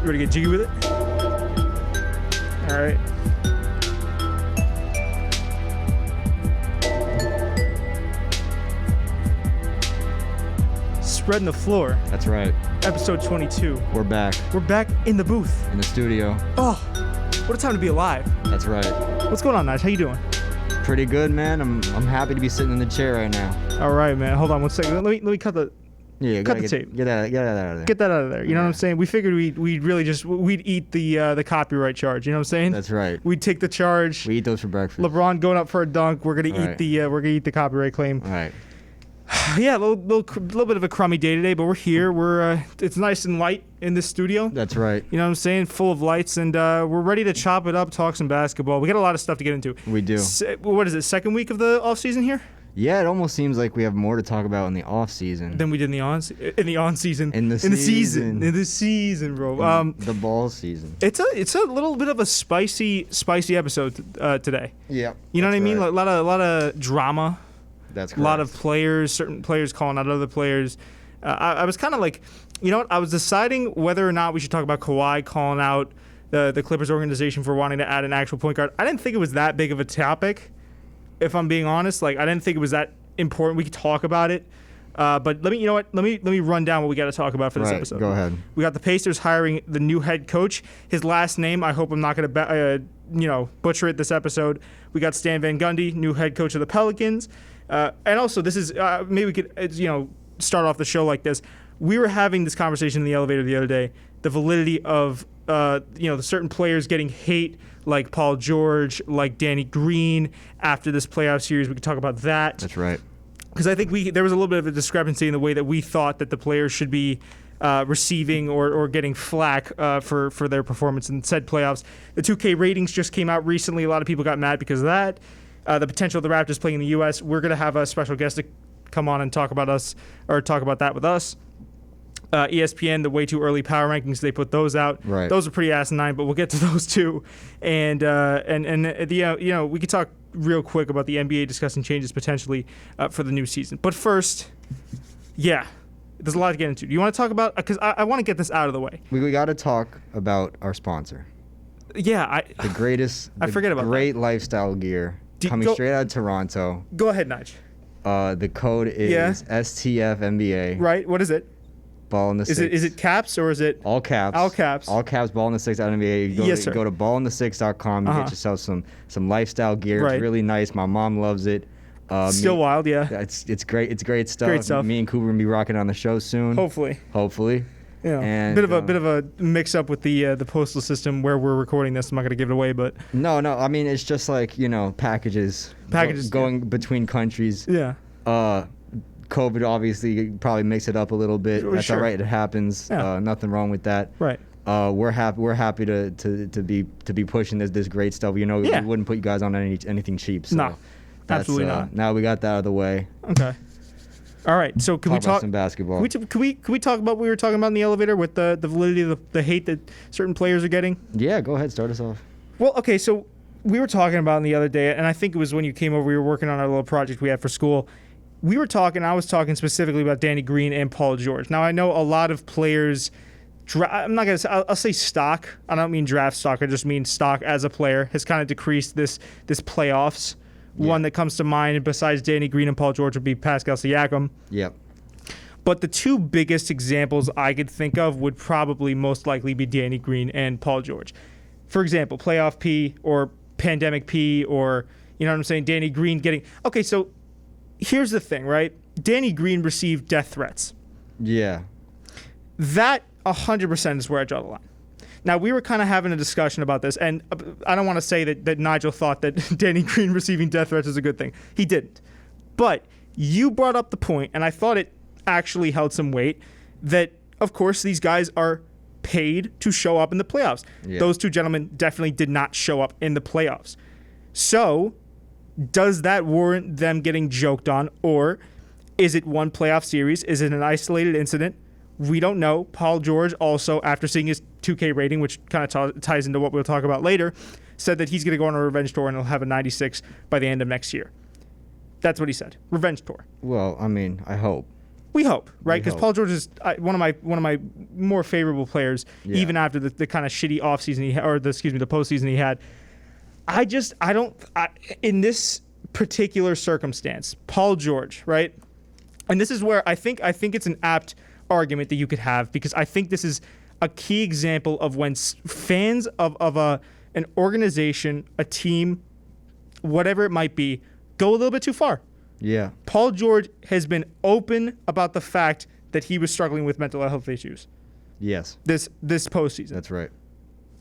ready to get jiggy with it? All right. Spreading the floor. That's right. Episode 22. We're back. We're back in the booth. In the studio. Oh, what a time to be alive. That's right. What's going on, Nige? How you doing? Pretty good, man. I'm happy to be sitting in the chair right now. All right, man. Hold on one second. Let me cut the Cut the tape. Get that out of there. Get that out of there. You know what I'm saying? We figured we'd really just we'd eat the copyright charge. You know what I'm saying? That's right. We'd take the charge. We eat those for breakfast. LeBron going up for a dunk. We're gonna eat the copyright claim. All right. Yeah, a little bit of a crummy day today, but we're here. It's nice and light in this studio. That's right. You know what I'm saying? Full of lights, and we're ready to chop it up, talk some basketball. We got a lot of stuff to get into. We do. What is it? Second week of the off season here? Yeah, it almost seems like we have more to talk about in the off season than we did in the on season. In the season, bro. The ball season. It's a little bit of a spicy episode today. Yeah. You know what I mean? Right. Like, a lot of drama. That's correct. A lot of certain players calling out other players. I was kind of like, you know what? I was deciding whether or not we should talk about Kawhi calling out the Clippers organization for wanting to add an actual point guard. I didn't think it was that big of a topic, if I'm being honest. Like, I didn't think it was that important. We could talk about it. But let me run down what we got to talk about for this episode. Go ahead. We got the Pacers hiring the new head coach. His last name, I hope I'm not going to butcher it this episode. We got Stan Van Gundy, new head coach of the Pelicans. And also, this is maybe we could start off the show like this. We were having this conversation in the elevator the other day. The validity of the certain players getting hate, like Paul George, like Danny Green, after this playoff series. We could talk about that. That's right. Because I think there was a little bit of a discrepancy in the way that we thought that the players should be receiving or getting flack for their performance in said playoffs. The 2K ratings just came out recently. A lot of people got mad because of that. The potential of the Raptors playing in the U.S. We're going to have a special guest to come on and talk about that with us. ESPN, the way too early power rankings, they put those out. Right. Those are pretty asinine, but we'll get to those too. And we could talk real quick about the NBA discussing changes potentially for the new season. But first, there's a lot to get into. Do you want to talk about? Because I want to get this out of the way. We got to talk about our sponsor. Yeah, the greatest. I forget about great that. Lifestyle gear coming straight out of Toronto. Go ahead, Nige. The code is STFNBA. Right. What is it? Ball in the six. Is it caps or is it all caps? All caps. All caps. Ball in the six out of NBA. Go to ballinthesix.com. You get yourself some lifestyle gear. Right. It's really nice. My mom loves it. Still wild, yeah. It's great. It's great stuff. Great stuff. Me and Cooper will be rocking on the show soon. Hopefully. Yeah. And, bit of a mix up with the postal system where we're recording this. I'm not gonna give it away, but no. I mean, it's just like packages going between countries. Yeah. COVID obviously probably makes it up a little bit. That's all right. It happens. Yeah. Nothing wrong with that. Right. We're happy to be pushing this great stuff. We wouldn't put you guys on anything cheap. So no, absolutely not. Now we got that out of the way. Okay. All right. So can we talk about some basketball? Can we talk about what we were talking about in the elevator with the validity of the hate that certain players are getting? Yeah. Go ahead. Start us off. Well, okay. So we were talking about the other day, and I think it was when you came over. We were working on our little project we had for school. I was talking specifically about Danny Green and Paul George. Now, I know a lot of players, I'm not going to say, I'll say stock. I don't mean draft stock. I just mean stock as a player has kind of decreased this playoffs. Yeah. One that comes to mind besides Danny Green and Paul George would be Pascal Siakam. Yep. But the two biggest examples I could think of would probably most likely be Danny Green and Paul George. For example, playoff P or pandemic P or, you know what I'm saying, Danny Green getting... Okay, so... Here's the thing, right? Danny Green received death threats. Yeah. That 100% is where I draw the line. Now, we were kind of having a discussion about this, and I don't want to say that Nigel thought that Danny Green receiving death threats is a good thing. He didn't. But you brought up the point, and I thought it actually held some weight, that, of course, these guys are paid to show up in the playoffs. Yeah. Those two gentlemen definitely did not show up in the playoffs. So... does that warrant them getting joked on, or is it one playoff series? Is it an isolated incident? We don't know. Paul George also, after seeing his 2K rating, which kind of ties into what we'll talk about later, said that he's going to go on a revenge tour and he'll have a 96 by the end of next year. That's what he said. Revenge tour. Well, I mean, I hope. We hope, right? Because Paul George is one of my more favorable players, even after the kind of shitty offseason the postseason he had. In this particular circumstance, Paul George, right? And this is where I think it's an apt argument that you could have, because I think this is a key example of when fans of an organization, a team, whatever it might be, go a little bit too far. Yeah. Paul George has been open about the fact that he was struggling with mental health issues. Yes. This postseason. That's right.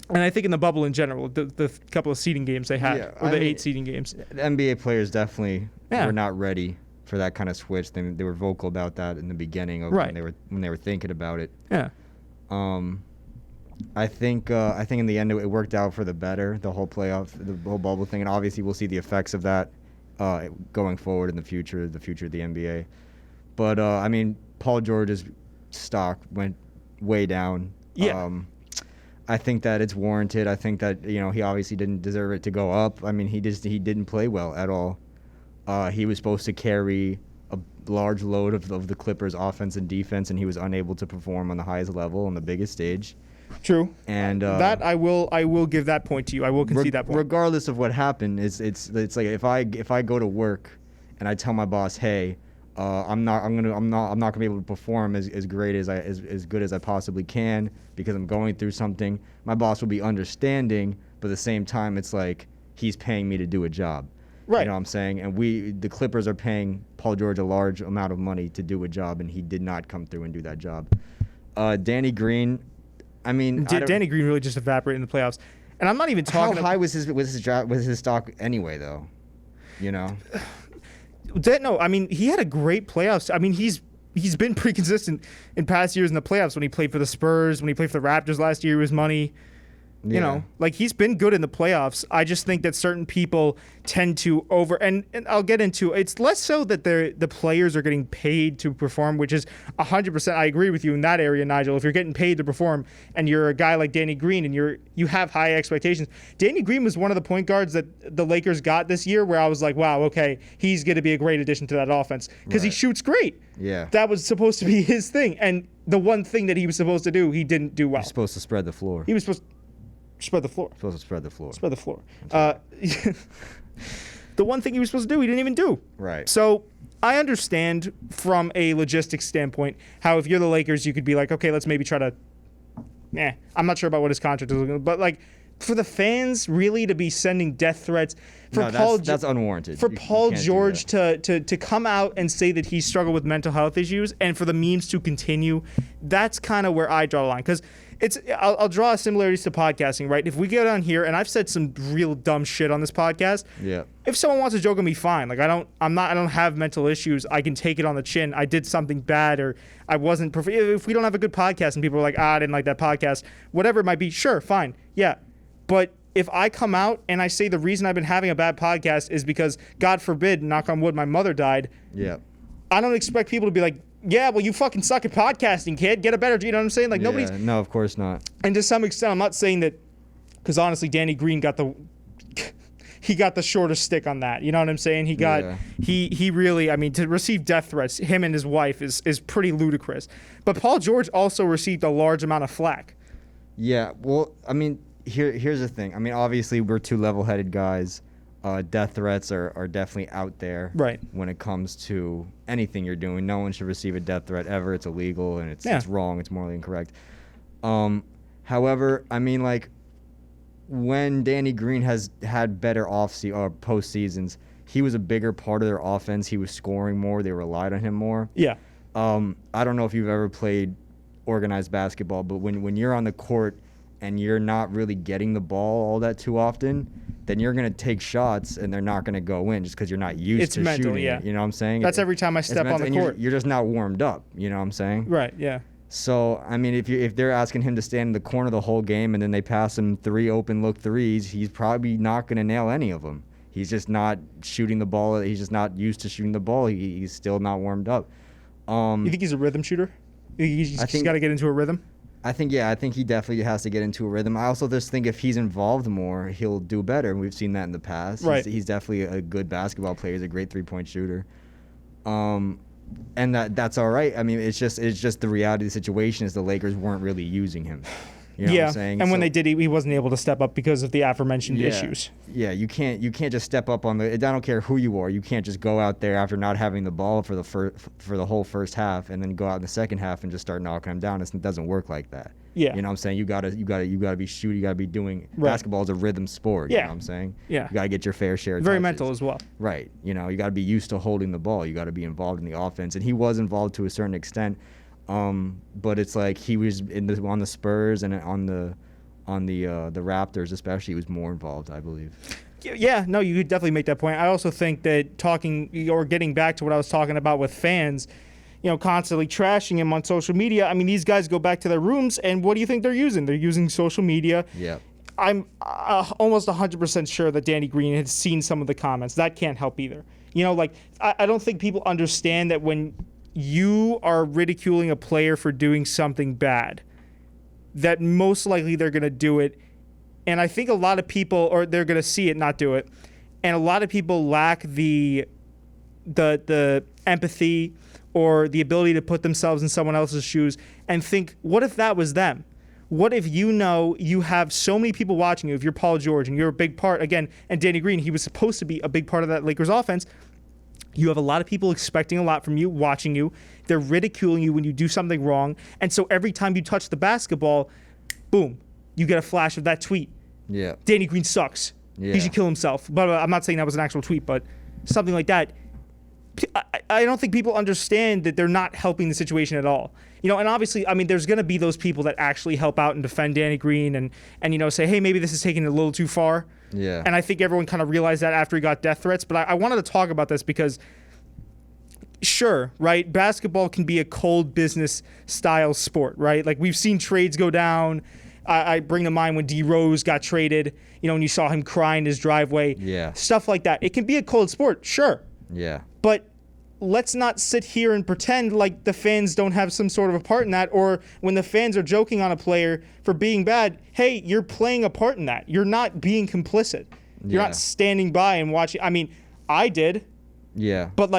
And I think in the bubble in general, the couple of seeding games they had, 8 seeding games. The NBA players definitely were not ready for that kind of switch. They were vocal about that in the beginning of when they were thinking about it. Yeah. I think in the end it worked out for the better, the whole playoff, the whole bubble thing, and obviously we'll see the effects of that going forward in the future of the NBA. But I mean, Paul George's stock went way down. Yeah. I think that it's warranted. I think that he obviously didn't deserve it to go up. I mean, he didn't play well at all. He was supposed to carry a large load of the Clippers' offense and defense, and he was unable to perform on the highest level on the biggest stage. True. And that I will give that point to you. I will concede that point. Regardless of what happened, it's like if I go to work and I tell my boss, hey, I'm not gonna be able to perform as good as I possibly can because I'm going through something. My boss will be understanding, but at the same time, it's like he's paying me to do a job. Right. You know what I'm saying? And the Clippers are paying Paul George a large amount of money to do a job, and he did not come through and do that job. Danny Green, I mean, Danny Green really just evaporated in the playoffs, and I'm not even talking. How high was his stock anyway, though? No, I mean, he had a great playoffs. I mean, he's been pretty consistent in past years in the playoffs. When he played for the Spurs, when he played for the Raptors last year, he was money. Like he's been good in the playoffs. I just think that certain people tend to and I'll get into it's less so that the players are getting paid to perform, which is 100%. I agree with you in that area, Nigel. If you're getting paid to perform and you're a guy like Danny Green and you have high expectations. Danny Green was one of the point guards that the Lakers got this year where I was like, wow, okay, he's going to be a great addition to that offense because he shoots great. Yeah. That was supposed to be his thing. And the one thing that he was supposed to do, he didn't do well. He's supposed to spread the floor. He was supposed to spread the floor. Spread the floor. The one thing he was supposed to do, he didn't even do. Right. So I understand from a logistics standpoint how if you're the Lakers, you could be like, okay, let's maybe try to. I'm not sure about what his contract is looking like, but like for the fans really to be sending death threats that's unwarranted. For Paul George to come out and say that he struggled with mental health issues and for the memes to continue, that's kind of where I draw the line because. I'll draw similarities to podcasting, right? If we get on here, and I've said some real dumb shit on this podcast. Yeah. If someone wants to joke at me, fine. Like I don't have mental issues. I can take it on the chin. I did something bad, or I wasn't. If we don't have a good podcast, and people are like, I didn't like that podcast, whatever it might be, sure, fine, yeah. But if I come out and I say the reason I've been having a bad podcast is because, God forbid, knock on wood, my mother died. Yeah. I don't expect people to be like, yeah, well, you fucking suck at podcasting, kid. Get a better, you know what I'm saying? Like nobody's. No, of course not. And to some extent, I'm not saying that, because honestly, Danny Green got the shortest stick on that. You know what I'm saying? He really, I mean, to receive death threats, him and his wife is pretty ludicrous. But Paul George also received a large amount of flack. Yeah, well, I mean, here's the thing. I mean, obviously, we're two level-headed guys. Death threats are definitely out there. Right. When it comes to anything you're doing, no one should receive a death threat ever. It's illegal and it's wrong. It's morally incorrect. However, I mean, like when Danny Green has had better post seasons, he was a bigger part of their offense. He was scoring more. They relied on him more. Yeah. I don't know if you've ever played organized basketball, but when you're on the court and you're not really getting the ball all that too often, then you're going to take shots and they're not going to go in just because you're not used to shooting it. You know what I'm saying? That's every time I step on the court. You're just not warmed up. You know what I'm saying? Right, yeah. So, I mean, if they're asking him to stand in the corner the whole game and then they pass him 3 open look threes, he's probably not going to nail any of them. He's just not shooting the ball. He's just not used to shooting the ball. He's still not warmed up. You think he's a rhythm shooter? He's got to get into a rhythm? I think he definitely has to get into a rhythm. I also just think if he's involved more, he'll do better. And we've seen that in the past. Right. He's definitely a good basketball player. He's a great 3-point shooter. And that's all right. I mean, it's just the reality of the situation is the Lakers weren't really using him. You know what I'm saying? And when they did, he wasn't able to step up because of the aforementioned issues. Yeah, you can't just step up on the. I don't care who you are. You can't just go out there after not having the ball for the whole first half and then go out in the second half and just start knocking them down. It doesn't work like that. Yeah. You know what I'm saying? You gotta be shooting. You gotta be doing. Right. Basketball is a rhythm sport. Yeah. You know what I'm saying? Yeah. You gotta get your fair share of Very touches. mental as well. Right. You know, you gotta be used to holding the ball. You gotta be involved in the offense, and he was involved to a certain extent. But it's like he was on the Spurs and on the Raptors, especially, he was more involved, I believe. Yeah, no, you could definitely make that point. I also think that getting back to what I was talking about with fans, constantly trashing him on social media. I mean, these guys go back to their rooms, and what do you think they're using? They're using social media. Yeah. I'm almost 100% sure that Danny Green had seen some of the comments. That can't help either. I don't think people understand that when you are ridiculing a player for doing something bad, that most likely they're going to do it. And I think a lot of people, or they're going to see it, not do it. And a lot of people lack the empathy or the ability to put themselves in someone else's shoes and think, what if that was them? What if you have so many people watching you, if you're Paul George and you're a big part, again, and Danny Green, he was supposed to be a big part of that Lakers offense. You have a lot of people expecting a lot from you, watching you. They're ridiculing you when you do something wrong. And so every time you touch the basketball, boom, you get a flash of that tweet. Yeah. Danny Green sucks. Yeah. He should kill himself. But I'm not saying that was an actual tweet, but something like that. I don't think people understand that they're not helping the situation at all. And obviously, I mean, there's going to be those people that actually help out and defend Danny Green and say, hey, maybe this is taking it a little too far. Yeah. And I think everyone kind of realized that after he got death threats. But I wanted to talk about this because, sure, right, basketball can be a cold business style sport, right? Like we've seen trades go down. I bring to mind when D Rose got traded, when you saw him cry in his driveway. Yeah. Stuff like that. It can be a cold sport, sure. Yeah. But let's not sit here and pretend like the fans don't have some sort of a part in that, or when the fans are joking on a player for being bad, hey, you're playing a part in that. You're not being complicit. You're not standing by and watching. I mean, I did. Yeah. But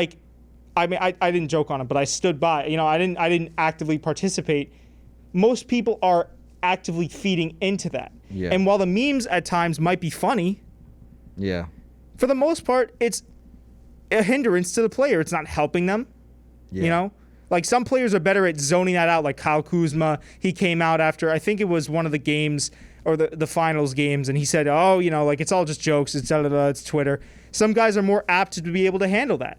I didn't joke on it, but I stood by. I didn't actively participate. Most people are actively feeding into that. Yeah. And while the memes at times might be funny, yeah, for the most part, it's a hindrance to the player. It's not helping them. Yeah. Like some players are better at zoning that out. Like Kyle Kuzma, he came out after, I think it was one of the games or the finals games, and he said, oh, it's all just jokes. It's it's Twitter. Some guys are more apt to be able to handle that.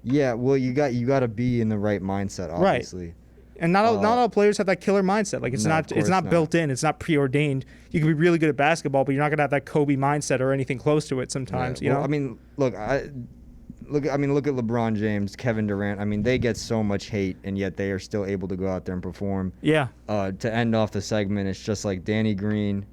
Yeah, well, you got to be in the right mindset, obviously. Right. And not all players have that killer mindset. Like it's not built in. It's not preordained. You can be really good at basketball, but you're not gonna have that Kobe mindset or anything close to it. Sometimes, yeah. Well, I mean, look at LeBron James, Kevin Durant. I mean, they get so much hate, and yet they are still able to go out there and perform. Yeah. To end off the segment, it's just like Danny Green.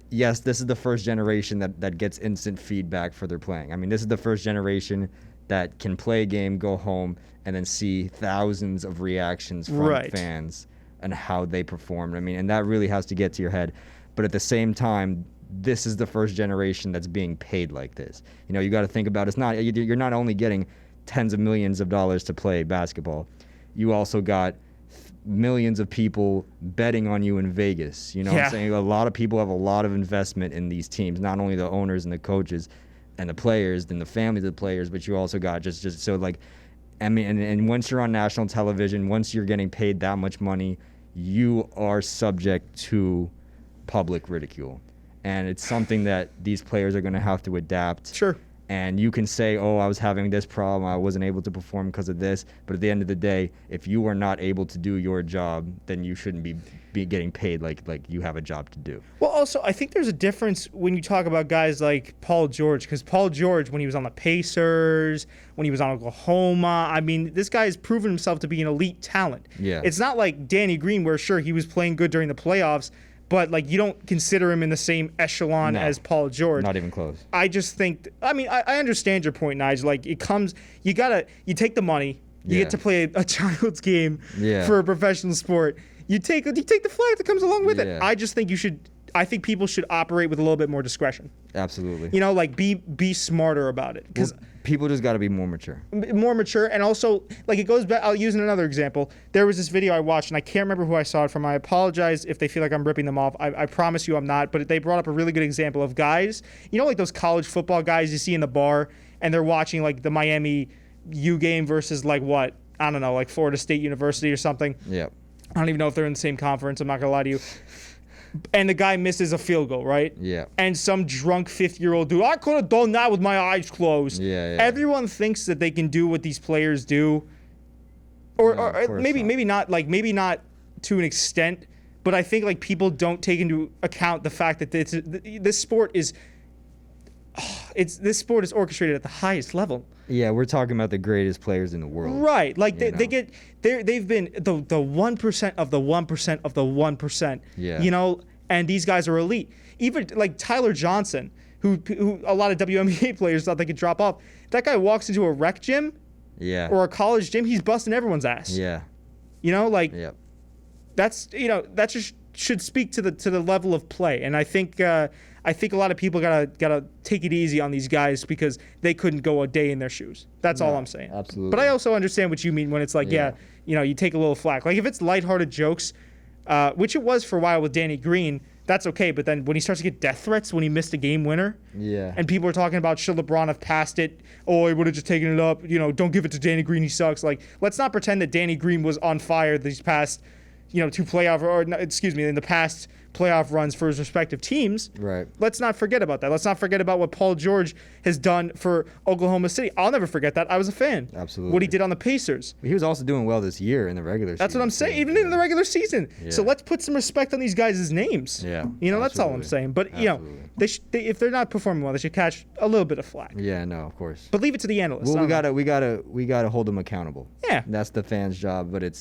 Yes, this is the first generation that gets instant feedback for their playing. I mean, this is the first generation that can play a game, go home, and then see thousands of reactions from fans and how they performed. I mean, and that really has to get to your head. But at the same time, this is the first generation that's being paid like this. You got to think about you're not only getting tens of millions of dollars to play basketball, you also got millions of people betting on you in Vegas. What I'm saying? A lot of people have a lot of investment in these teams, not only the owners and the coaches and the players and the families of the players, but you also got just so like, I mean, and once you're on national television, once you're getting paid that much money, you are subject to public ridicule. And it's something that these players are going to have to adapt. Sure. And you can say, oh, I was having this problem, I wasn't able to perform because of this. But at the end of the day, if you are not able to do your job, then you shouldn't be getting paid like you have a job to do. Well, also, I think there's a difference when you talk about guys like Paul George, because Paul George, when he was on the Pacers, when he was on Oklahoma, I mean, this guy has proven himself to be an elite talent. Yeah. It's not like Danny Green, where, sure, he was playing good during the playoffs, but you don't consider him in the same echelon as Paul George. Not even close. I just think, I understand your point, Nigel. You take the money, you get to play a child's game for a professional sport. You take the flag that comes along with it. I just think you should I think people should operate with a little bit more discretion. Absolutely. You know, like be smarter about it, because people just got to be more mature. More mature, and also like it goes back. I'll use another example. There was this video I watched, and I can't remember who I saw it from. I apologize if they feel like I'm ripping them off. I promise you I'm not. But they brought up a really good example of guys. You know, like those college football guys you see in the bar, and they're watching like the Miami U game versus like what, I don't know, like Florida State University or something. Yep. I don't even know if they're in the same conference. I'm not gonna lie to you. And the guy misses a field goal, right? Yeah. And some drunk 50-year-old dude, I could have done that with my eyes closed. Yeah. Everyone thinks that they can do what these players do, or maybe not to an extent. But I think like people don't take into account the fact that this sport is orchestrated at the highest level. Yeah, we're talking about the greatest players in the world. Right. Like they've been the 1% of the 1% of the 1%. Yeah. You know, and these guys are elite. Even like Tyler Johnson, who a lot of WNBA players thought they could drop off. That guy walks into a rec gym, or a college gym, he's busting everyone's ass. Yeah. You know, like Yep. that just should speak to the level of play. And I think a lot of people gotta take it easy on these guys because they couldn't go a day in their shoes. That's all I'm saying. Absolutely. But I also understand what you mean when it's like, you take a little flack. Like if it's lighthearted jokes, which it was for a while with Danny Green, that's okay. But then when he starts to get death threats when he missed a game winner, and people are talking about should LeBron have passed it? Oh, he would have just taken it up. You know, don't give it to Danny Green. He sucks. Like, let's not pretend that Danny Green was on fire these past, in the past playoff runs for his respective teams. Right. Let's not forget about that. Let's not forget about what Paul George has done for Oklahoma City. I'll never forget that. I was a fan. Absolutely. What he did on the Pacers. He was also doing well this year in the regular season. That's what I'm saying, even in the regular season. Yeah. So let's put some respect on these guys' names. Yeah. That's all I'm saying. But, if they're not performing well, they should catch a little bit of flack. Yeah, no, of course. But leave it to the analysts. Well, we gotta hold them accountable. Yeah. That's the fans' job, but it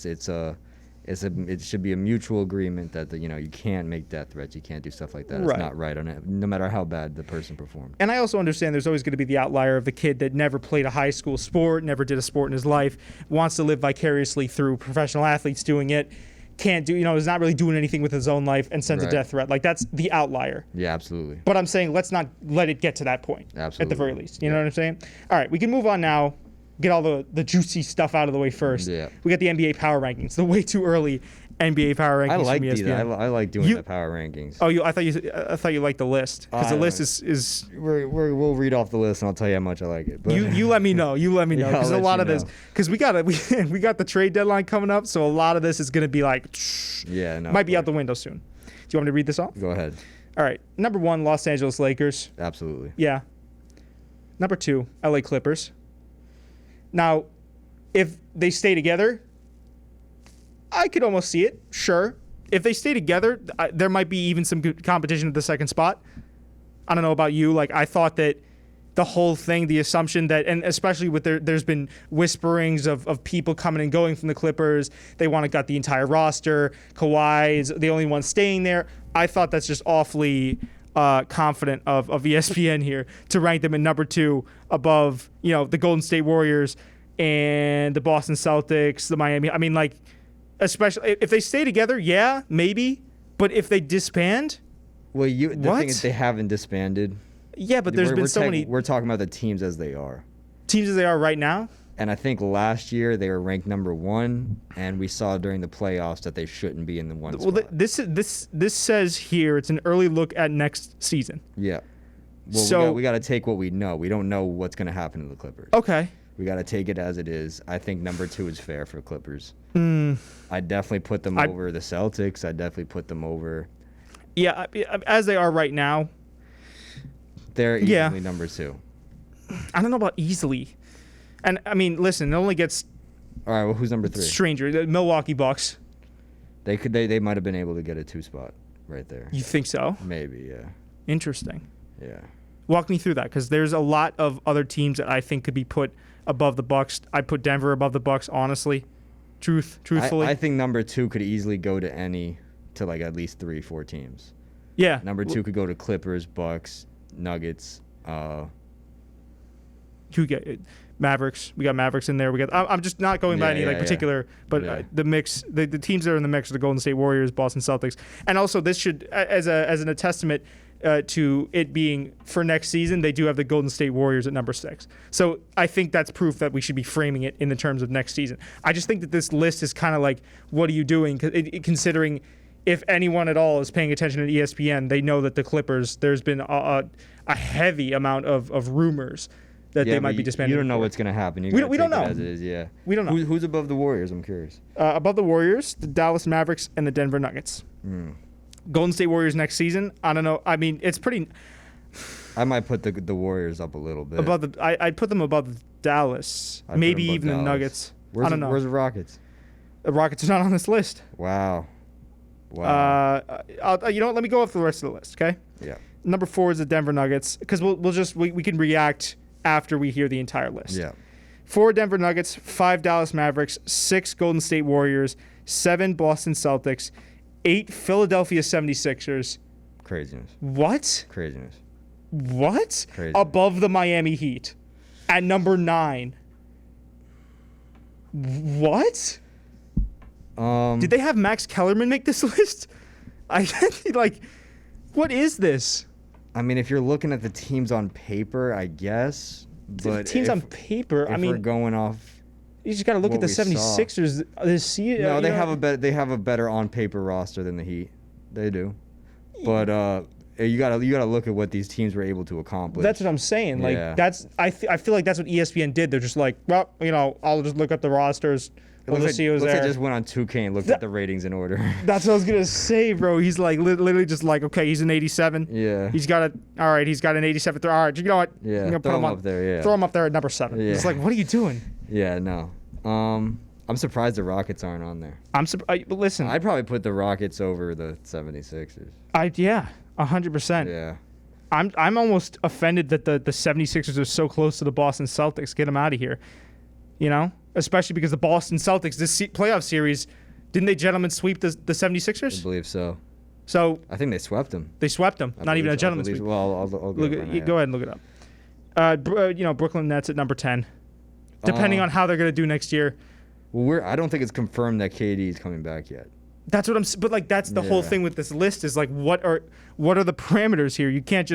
should be a mutual agreement that you can't make death threats, you can't do stuff like that. It's not right on it, no matter how bad the person performed. And I also understand there's always going to be the outlier of the kid that never played a high school sport, never did a sport in his life, wants to live vicariously through professional athletes doing it, can't do, is not really doing anything with his own life and sends a death threat. Like that's the outlier. Yeah, absolutely. But I'm saying let's not let it get to that point. Absolutely. At the very least. You know what I'm saying? All right, we can move on now. Get all the juicy stuff out of the way first. Yeah. We got the NBA power rankings. The way too early NBA power rankings. I like from these. ESPN. I like doing the power rankings. Oh, I thought you liked the list because the list is. We'll read off the list and I'll tell you how much I like it. But You let me know. You let me know because a lot of this we got the trade deadline coming up, so a lot of this is going to be like. Might be out the window soon. Do you want me to read this off? Go ahead. All right. Number 1, Los Angeles Lakers. Absolutely. Yeah. Number 2, LA Clippers. Now, if they stay together, I could almost see it. Sure. If they stay together, there might be even some good competition at the second spot. I don't know about you. Like, I thought that the whole thing, the assumption that, and especially with there's been whisperings of people coming and going from the Clippers. They want to gut the entire roster. Kawhi is the only one staying there. I thought that's just awfully confident of ESPN here to rank them at number 2 above, the Golden State Warriors and the Boston Celtics, the Miami. I mean, like, especially if they stay together, yeah, maybe. But if they disband, well, the thing is they haven't disbanded. Yeah, but there's been so many. We're talking about the teams as they are. Teams as they are right now. And I think last year they were ranked number 1, and we saw during the playoffs that they shouldn't be in the 1 spot. Well, this says here it's an early look at next season. Yeah. Well, so we got to take what we know. We don't know what's going to happen to the Clippers. Okay. We got to take it as it is. I think number 2 is fair for Clippers. I definitely put them over the Celtics. I definitely put them over. Yeah, as they are right now. They're easily number 2. I don't know about easily. And, I mean, listen, it only gets... All right, well, who's number 3? Stranger, the Milwaukee Bucks. They might have been able to get a 2 spot right there. You think so? Maybe, yeah. Interesting. Yeah. Walk me through that, because there's a lot of other teams that I think could be put above the Bucks. I'd put Denver above the Bucks, honestly. Truthfully. I think number 2 could easily go to like at least 3-4 teams. Yeah. Number 2 could go to Clippers, Bucks, Nuggets. Mavericks. We got Mavericks in there. We got. I'm just not going by any particular, but the mix, the teams that are in the mix are the Golden State Warriors, Boston Celtics, and also this should, as a testament to it being for next season, they do have the Golden State Warriors at number 6. So I think that's proof that we should be framing it in the terms of next season. I just think that this list is kind of like, what are you doing? Considering if anyone at all is paying attention to ESPN, they know that the Clippers, there's been a heavy amount of rumors that they might be disbanded. You don't know what's going to happen. We don't know. As it is, yeah. We don't know. Who's above the Warriors? I'm curious. Above the Warriors, the Dallas Mavericks, and the Denver Nuggets. Golden State Warriors next season, I don't know. I mean, it's pretty... I might put the Warriors up a little bit. I'd put them above Dallas. Maybe even Dallas. The Nuggets. I don't know. Where's the Rockets? The Rockets are not on this list. Wow. You know what? Let me go off the rest of the list, okay? Yeah. Number 4 is the Denver Nuggets, because we can react after we hear the entire list. Yeah. 4 Denver Nuggets, 5 Dallas Mavericks, 6 Golden State Warriors, 7 Boston Celtics, 8 Philadelphia 76ers. Craziness. What? Craziness. What? Craziness. Above the Miami Heat at number 9. What? Did they have Max Kellerman make this list? What is this? I mean, if you're looking at the teams on paper, I guess. But teams on paper, if we're going off, you just got to look at the 76ers this season. No, they have a better on paper roster than the Heat. They do. But you gotta look at what these teams were able to accomplish. That's what I'm saying. I feel like that's what ESPN did. They're just like, well, I'll just look up the rosters. Looks like they just went on 2K and looked at the ratings in order. That's what I was gonna say, bro. He's like literally just like, okay, he's an 87. Yeah. He's got an 87. All right, you know what? Yeah. I'm gonna put him up there. Yeah. Throw him up there at number 7. Yeah. It's like, what are you doing? Yeah. No. I'm surprised the Rockets aren't on there. Listen. I'd probably put the Rockets over the 76ers. 100%. Yeah. I'm almost offended that the 76ers are so close to the Boston Celtics. Get them out of here. Especially because the Boston Celtics, this playoff series, didn't they gentlemen sweep the 76ers? I believe so. So I think they swept them. They swept them. Not even a gentleman sweep. Well, I'll go ahead and look it up. Brooklyn Nets at number 10. Depending on how they're going to do next year. Well, I don't think it's confirmed that KD is coming back yet. That's what but that's the whole thing with this list is like, what are the parameters here? You can't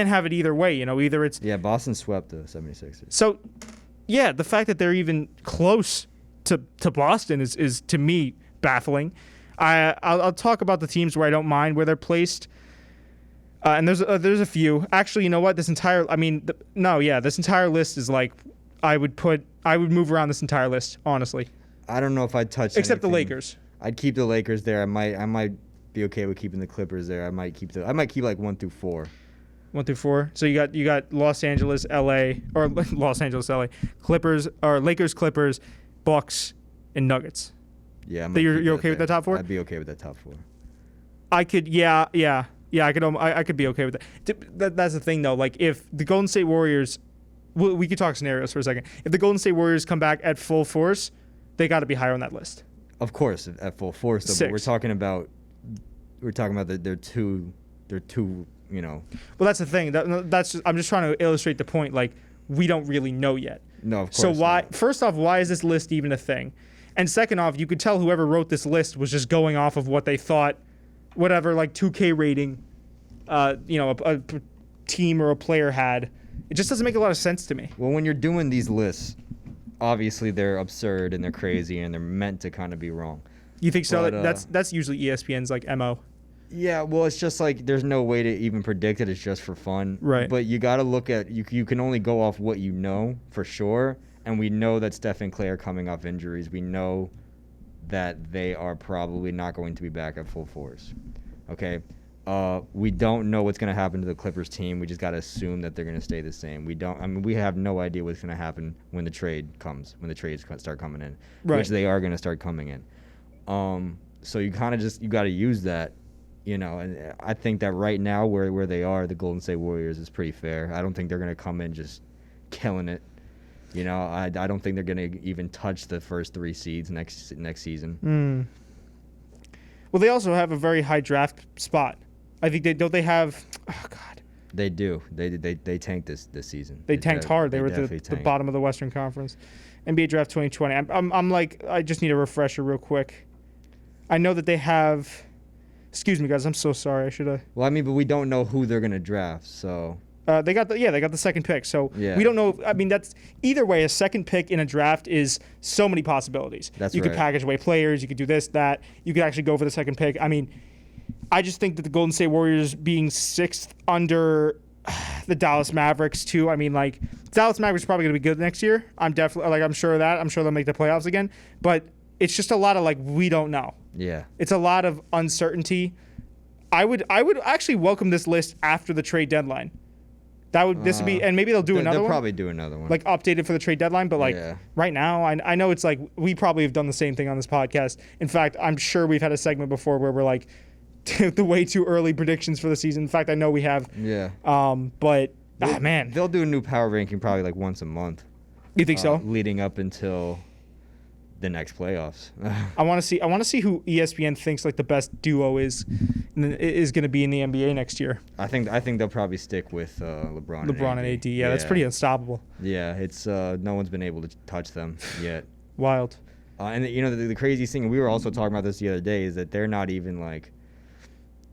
have it either way. Either it's Boston swept the 76ers. So. Yeah, the fact that they're even close to Boston is to me baffling. I'll talk about the teams where I don't mind where they're placed, and there's a few. Actually, you know what? This entire list is like I would move around this entire list, honestly. I don't know if I'd touch except anything. The Lakers. I'd keep the Lakers there. I might be okay with keeping the Clippers there. I might keep like 1 through 4. 1 through 4. So you got Los Angeles, LA, or Los Angeles, LA, Clippers, or Lakers, Clippers, Bucks, and Nuggets. Yeah, you're okay with that top 4? I'd be okay with that top 4. I could, I could be okay with that. That's the thing though. Like if the Golden State Warriors, we could talk scenarios for a second. If the Golden State Warriors come back at full force, they got to be higher on that list. Of course, at full force. Though, 6. But we're talking about they're two. Well, that's the thing. I'm just trying to illustrate the point. Like, we don't really know yet. No, of course. So not. First off, why is this list even a thing? And second off, you could tell whoever wrote this list was just going off of what they thought, whatever, like 2K rating, a team or a player had. It just doesn't make a lot of sense to me. Well, when you're doing these lists, obviously they're absurd and they're crazy and they're meant to kind of be wrong. You think so? That's usually ESPN's like MO. Yeah, well, it's just like there's no way to even predict it. It's just for fun. Right. But you got to look at you can only go off what you know for sure. And we know that Steph and Clay are coming off injuries. We know that they are probably not going to be back at full force. Okay. We don't know what's going to happen to the Clippers team. We just got to assume that they're going to stay the same. We have no idea what's going to happen when the trades start coming in, right. Which they are going to start coming in. So you kind of you got to use that. And I think that right now where they are, the Golden State Warriors, is pretty fair. I don't think they're going to come in just killing it. I don't think they're going to even touch the first 3 seeds next season. Well, they also have a very high draft spot. I think they have. Oh God, They do. They tanked this season. They tanked hard. They were at the tanked. bottom of the Western Conference. NBA Draft 2020. I'm like, I just need a refresher real quick. I know that they have. Excuse me, guys. I'm so sorry. I should have. Well, I mean, but we don't know who they're gonna draft, so. They got the second pick. So Yeah. we don't know. I mean, that's either way. A second pick in a draft is so many possibilities. That's you could right. package away players. You could do this, that. You could actually go for the second pick. I mean, I just think that the Golden State Warriors being sixth under the Dallas Mavericks too. I mean, like Dallas Mavericks are probably going to be good next year. I'm sure of that. I'm sure they'll make the playoffs again. But it's just a lot of like we don't know. Yeah. It's a lot of uncertainty. I would actually welcome this list after the trade deadline. This would be, and maybe they'll do another They'll one. probably do another one. Like updated for the trade deadline, but like Yeah. right now, I know it's like we probably have done the same thing on this podcast. In fact, I'm sure we've had a segment before where we're like the way too early predictions for the season. In fact, I know we have. Yeah. But man, They'll do a new power ranking probably like once a month. you think so? Leading up until the next playoffs. I want to see who ESPN thinks like the best duo is going to be in the NBA next year. I think they'll probably stick with LeBron. LeBron and AD. Yeah, that's pretty unstoppable. Yeah, it's no one's been able to touch them yet. Wild. And you know the craziest thing, we were also talking about this the other day, is that they're not even like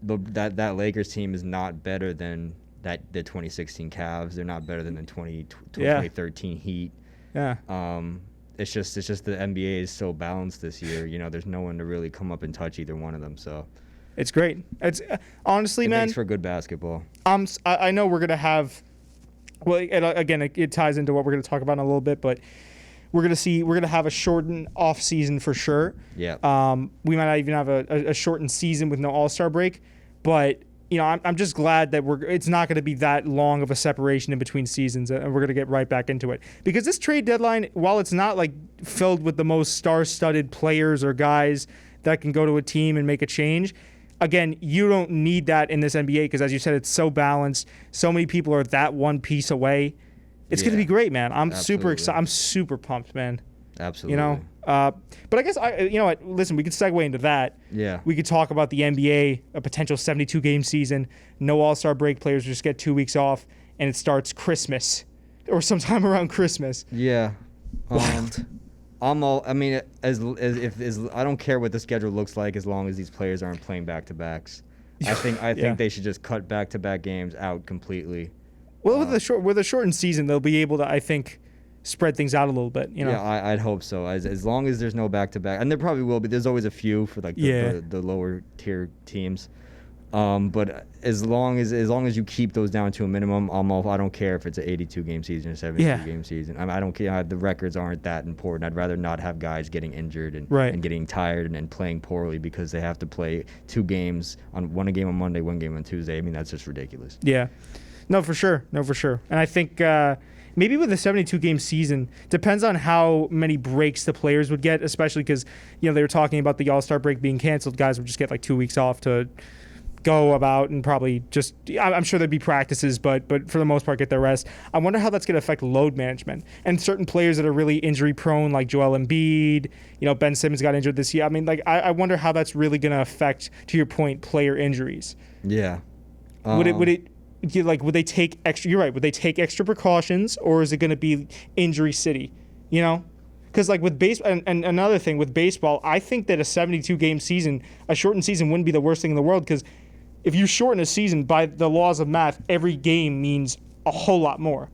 that Lakers team is not better than the 2016 Cavs. They're not better than the 2013 Heat. Yeah. It's just the NBA is so balanced this year. You know, there's no one to really come up and touch either one of them. So it's great. It's honestly, it man. makes for good basketball. I know we're gonna have. Well, again, it ties into what we're gonna talk about in a little bit, but we're gonna have a shortened off season for sure. Yeah. We might not even have a shortened season with no All-Star break, but you know, I'm just glad that it's not going to be that long of a separation in between seasons, and we're going to get right back into it. Because this trade deadline, while it's not like filled with the most star-studded players or guys that can go to a team and make a change, again, you don't need that in this NBA because, as you said, it's so balanced. So many people are that one piece away. It's going to be great, man. I'm super excited. I'm super pumped, man. Absolutely. You know, but I guess you know what? Listen, we could segue into that. Yeah. We could talk about the NBA, a potential 72-game season, no All-Star break, players just get 2 weeks off, and it starts Christmas or sometime around Christmas. Yeah. Wild. I mean, as I don't care what the schedule looks like as long as these players aren't playing back-to-backs. I think they should just cut back-to-back games out completely. Well, with a shortened season, they'll be able to, I think, spread things out a little bit. You know? Yeah, I'd hope so. As long as there's no back-to-back, and there probably will be. There's always a few for like the lower tier teams. But as long as you keep those down to a minimum, I don't care if it's an 82-game season or 72-game season. I don't care. The records aren't that important. I'd rather not have guys getting injured and getting tired and playing poorly because they have to play 2 games one game on Monday, 1 game on Tuesday. I mean, that's just ridiculous. Yeah. No, for sure. And I think maybe with a 72-game season, depends on how many breaks the players would get, especially because, you know, they were talking about the All-Star break being canceled. Guys would just get like 2 weeks off to go about and probably just, I'm sure there'd be practices, but for the most part get their rest. I wonder how that's going to affect load management and certain players that are really injury prone, like Joel Embiid. You know, Ben Simmons got injured this year. I mean, like I wonder how that's really going to affect, to your point, player injuries. Yeah. Would they take extra? You're right. Would they take extra precautions, or is it going to be injury city? You know, because like with baseball, and another thing with baseball, I think that a 72-game season, a shortened season, wouldn't be the worst thing in the world. Because if you shorten a season, by the laws of math, every game means a whole lot more.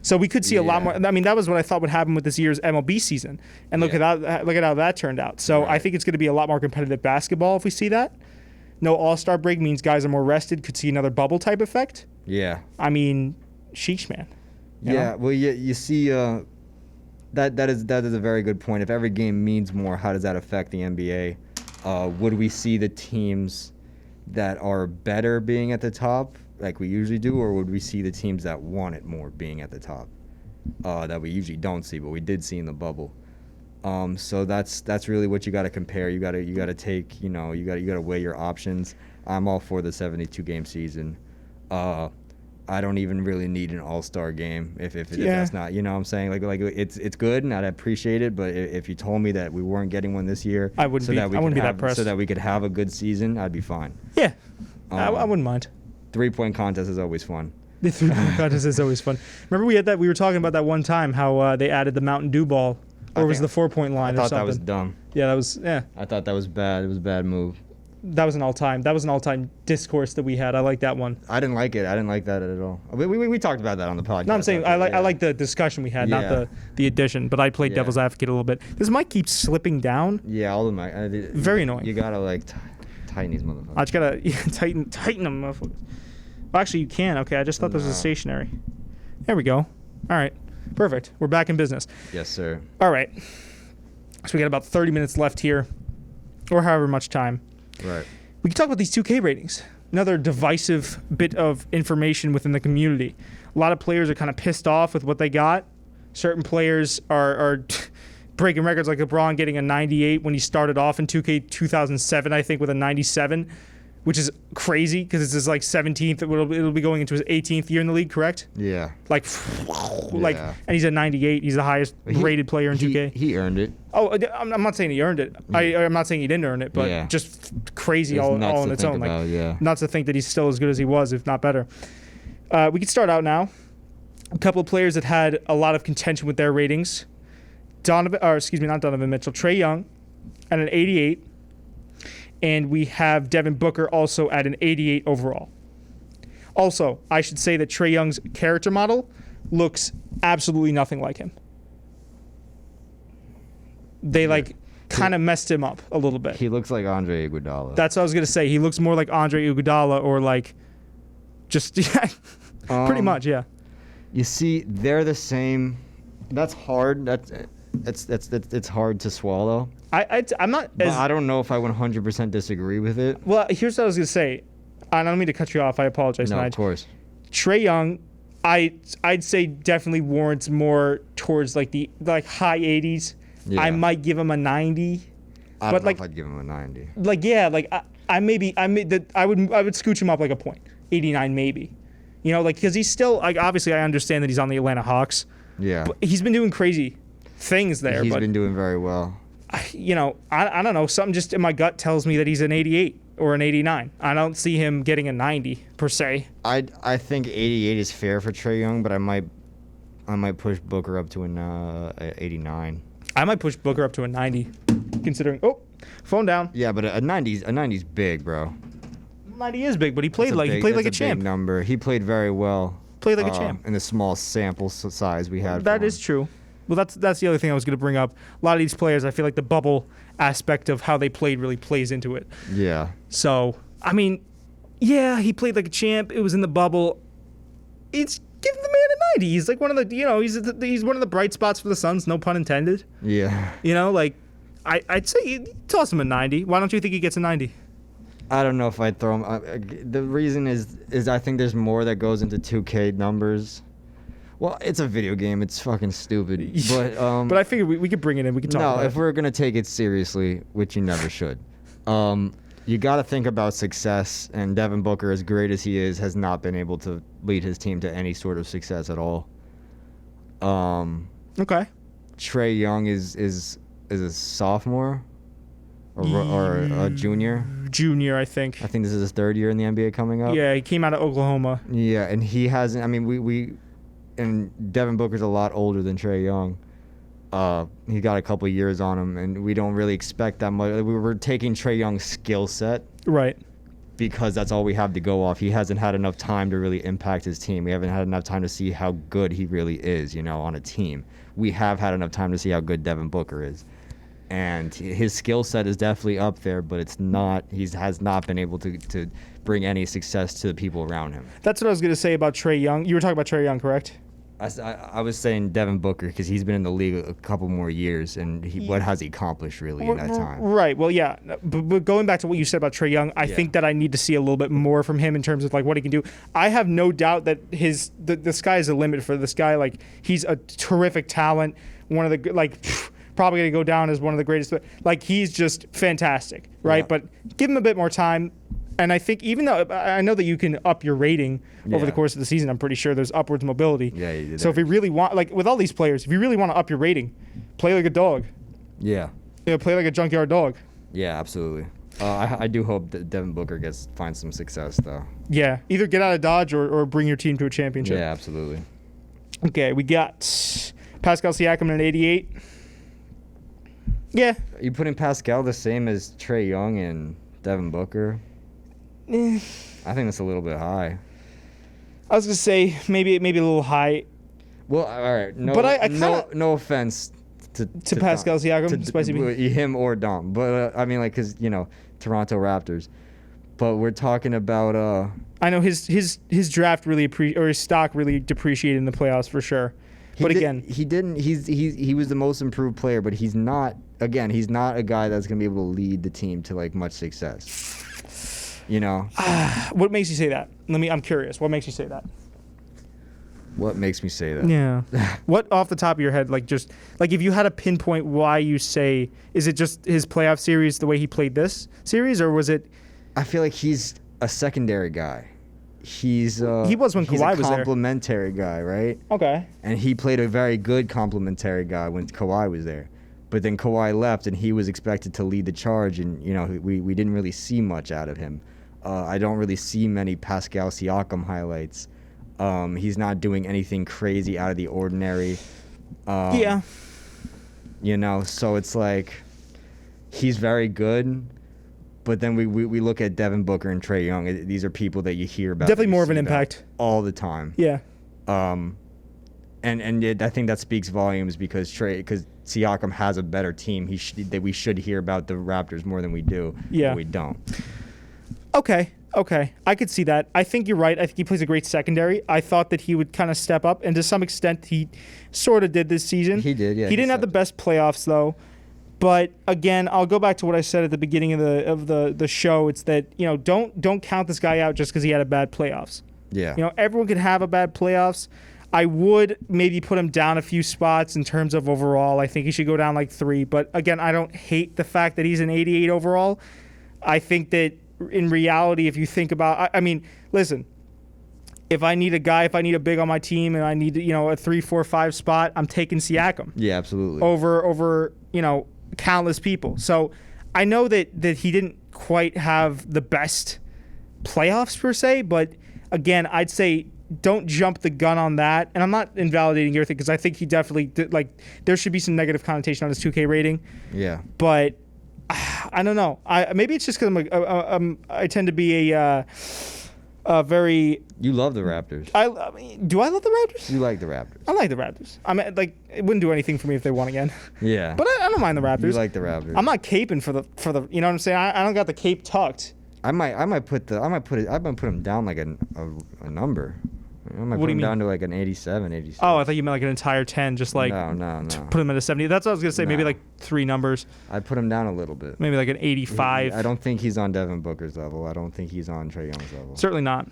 So we could see a lot more. I mean, that was what I thought would happen with this year's MLB season, and look at how that turned out. So I think it's going to be a lot more competitive basketball if we see that. No All-Star break means guys are more rested. Could see another bubble type effect. Yeah. I mean, sheesh, man. You know? Well, you see, that is a very good point. If every game means more, how does that affect the NBA? Would we see the teams that are better being at the top, like we usually do, or would we see the teams that want it more being at the top, that we usually don't see, but we did see in the bubble? So that's really what you got to compare. You got to take, you got to weigh your options. I'm all for the 72-game season. I don't even really need an All-Star game if that's not, you know what I'm saying? Like it's good and I'd appreciate it, but if you told me that we weren't getting one this year, I wouldn't be that pressed. So that we could have a good season, I'd be fine. Yeah. I wouldn't mind. 3-point contest is always fun. The 3-point contest is always fun. Remember we had that? We were talking about that one time how they added the Mountain Dew ball, or was the 4-point line or something. I thought that was dumb. Yeah, that was I thought that was bad. It was a bad move. That was an all-time discourse that we had. I like that one. I didn't like it. I didn't like that at all. We talked about that on the podcast. No, I'm saying I like the discussion we had, not the addition. But I played devil's advocate a little bit. This mic keeps slipping down. Yeah, all the mic. Very annoying. You gotta like tighten these motherfuckers. I just gotta tighten them, motherfuckers. Well, actually, you can. Okay, I just thought this was stationary. There we go. All right, perfect. We're back in business. Yes, sir. All right. So we got about 30 minutes left here, or however much time. Right. We can talk about these 2K ratings. Another divisive bit of information within the community. A lot of players are kind of pissed off with what they got. Certain players are breaking records, like LeBron getting a 98 when he started off in 2K 2007, I think, with a 97, which is crazy because it's his like 17th. It'll be going into his 18th year in the league, correct? Yeah. And he's a 98. He's the highest rated player in 2K. He earned it. Oh, I'm not saying he earned it. I'm not saying he didn't earn it, but just crazy all on its own. Nuts to think that he's still as good as he was, if not better. We can start out now. A couple of players that had a lot of contention with their ratings. Not Donovan Mitchell. Trae Young at an 88. And we have Devin Booker also at an 88 overall. Also, I should say that Trae Young's character model looks absolutely nothing like him. They kind of messed him up a little bit. He looks like Andre Iguodala. That's what I was gonna say. He looks more like Andre Iguodala, or pretty much, yeah. You see, they're the same. That's hard. It's hard to swallow. I'm not. I don't know if I 100% disagree with it. Well, here's what I was gonna say. I don't mean to cut you off. I apologize. No, Nige. of course. Trae Young, I'd say definitely warrants more towards like the high 80s. Yeah. I might give him a 90. I don't know if I'd give him a 90. I would scooch him up like a point, 89 maybe. You know, because he's still obviously I understand that he's on the Atlanta Hawks. Yeah. But he's been doing crazy things there. He's been doing very well. I don't know. Something just in my gut tells me that he's an 88 or an 89. I don't see him getting a 90 per se. I think 88 is fair for Trae Young, but I might push Booker up to an 89. I might push Booker up to a 90, considering. Oh, phone down. Yeah, but a 90's big, bro. 90 is big, but he played like a champ. Big number. He played very well. Played like a champ. In the small sample size we had. That is true. Well, that's the other thing I was going to bring up. A lot of these players, I feel like the bubble aspect of how they played really plays into it. Yeah. So, I mean, yeah, he played like a champ. It was in the bubble. It's give the man a 90. He's like one of the, he's one of the bright spots for the Suns, no pun intended. Yeah. I'd say toss him a 90. Why don't you think he gets a 90? I don't know if I'd throw him. The reason is I think there's more that goes into 2K numbers. Well, it's a video game. It's fucking stupid. But I figured we could bring it in. We could talk about it. No, if we're going to take it seriously, which you never should, you got to think about success. And Devin Booker, as great as he is, has not been able to lead his team to any sort of success at all. Okay. Trae Young is a sophomore or a junior? Junior, I think. I think this is his third year in the NBA coming up. Yeah, he came out of Oklahoma. Yeah, and he hasn't. I mean, and Devin Booker's a lot older than Trae Young. He got a couple years on him, and we don't really expect that much. We were taking Trae Young's skill set, right? Because that's all we have to go off. He hasn't had enough time to really impact his team. We haven't had enough time to see how good he really is, on a team. We have had enough time to see how good Devin Booker is, and his skill set is definitely up there, but it's not. He has not been able to bring any success to the people around him. That's what I was going to say about Trae Young. You were talking about Trae Young, correct? I was saying Devin Booker because he's been in the league a couple more years, and what has he accomplished really in that time? Right. Well, yeah. But going back to what you said about Trae Young, I think that I need to see a little bit more from him in terms of what he can do. I have no doubt that the sky is the limit for this guy. He's a terrific talent. One of the probably going to go down as one of the greatest. He's just fantastic, right? Yeah. But give him a bit more time. And I think even though I know that you can up your rating over the course of the season, I'm pretty sure there's upwards mobility. Yeah, you do. So if you really want, with all these players, if you really want to up your rating, play like a dog. Yeah. Play like a junkyard dog. Yeah, absolutely. I do hope that Devin Booker finds some success though. Yeah, either get out of Dodge or bring your team to a championship. Yeah, absolutely. Okay, we got Pascal Siakam at an 88. Yeah. Are you putting Pascal the same as Trae Young and Devin Booker? Eh. I think that's a little bit high. I was gonna say maybe a little high. Well, all right. No, But I kinda, no offense to Pascal Siakam, spicy me. him or Dom, but I mean, like, cause Toronto Raptors. But we're talking about I know his draft really or his stock really depreciated in the playoffs for sure. But again, he didn't. He was the most improved player, but he's not. Again, he's not a guy that's gonna be able to lead the team to like much success. What makes you say that? I'm curious. What makes you say that? What makes me say that? Yeah. What off the top of your head, just if you had to pinpoint why you say, is it just his playoff series, the way he played this series, or was it? I feel like he's a secondary guy. He was when Kawhi was there. He's a complimentary guy, right? Okay. And he played a very good complimentary guy when Kawhi was there. But then Kawhi left, and he was expected to lead the charge, and we didn't really see much out of him. I don't really see many Pascal Siakam highlights. He's not doing anything crazy out of the ordinary. Yeah. So it's like he's very good, but then we look at Devin Booker and Trae Young. These are people that you hear about. Definitely more of an impact all the time. Yeah. I think that speaks volumes because Siakam has a better team. That we should hear about the Raptors more than we do. Yeah. But we don't. Okay. I could see that. I think you're right. I think he plays a great secondary. I thought that he would kind of step up, and to some extent, he sort of did this season. He did, yeah. He didn't have the best playoffs, though. But again, I'll go back to what I said at the beginning of the show. It's that don't count this guy out just because he had a bad playoffs. Yeah. Everyone could have a bad playoffs. I would maybe put him down a few spots in terms of overall. I think he should go down like 3. But again, I don't hate the fact that he's an 88 overall. I think that in reality, if you think about, I mean, listen, if I need a big on my team and I need a 3, 4, 5 spot, I'm taking Siakam. Yeah, absolutely. Over countless people. So I know that he didn't quite have the best playoffs per se, but again, I'd say don't jump the gun on that. And I'm not invalidating your thing because I think he definitely there should be some negative connotation on his 2K rating. Yeah. But I don't know. Maybe it's just because I tend to be a very. You love the Raptors. I mean, do I love the Raptors? You like the Raptors. I like the Raptors. I mean, it wouldn't do anything for me if they won again. Yeah. But I don't mind the Raptors. You like the Raptors. I'm not caping for the. You know what I'm saying? I don't got the cape tucked. I might put him down like a number. I might put him down to like an 87, 86. Oh, I thought you meant like an entire 10, just like no. Put him at a 70. That's what I was gonna say. No. Maybe like 3 numbers. I'd put him down a little bit. Maybe like an 85. I don't think he's on Devin Booker's level. I don't think he's on Trae Young's level. Certainly not.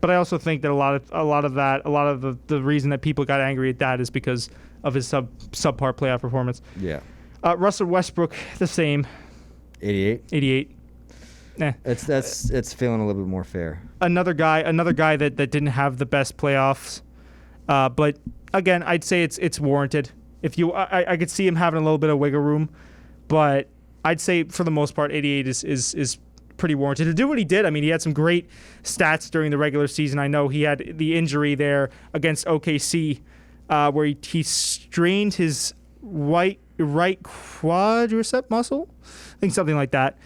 But I also think that a lot of the reason that people got angry at that is because of his subpar playoff performance. Yeah. Russell Westbrook, the same. 88. 88. Nah. It's feeling a little bit more fair. Another guy that didn't have the best playoffs, but again, I'd say it's warranted. I could see him having a little bit of wiggle room, but I'd say for the most part, 88 is pretty warranted to do what he did. I mean, he had some great stats during the regular season. I know he had the injury there against OKC, where he strained his right quadricep muscle, I think something like that.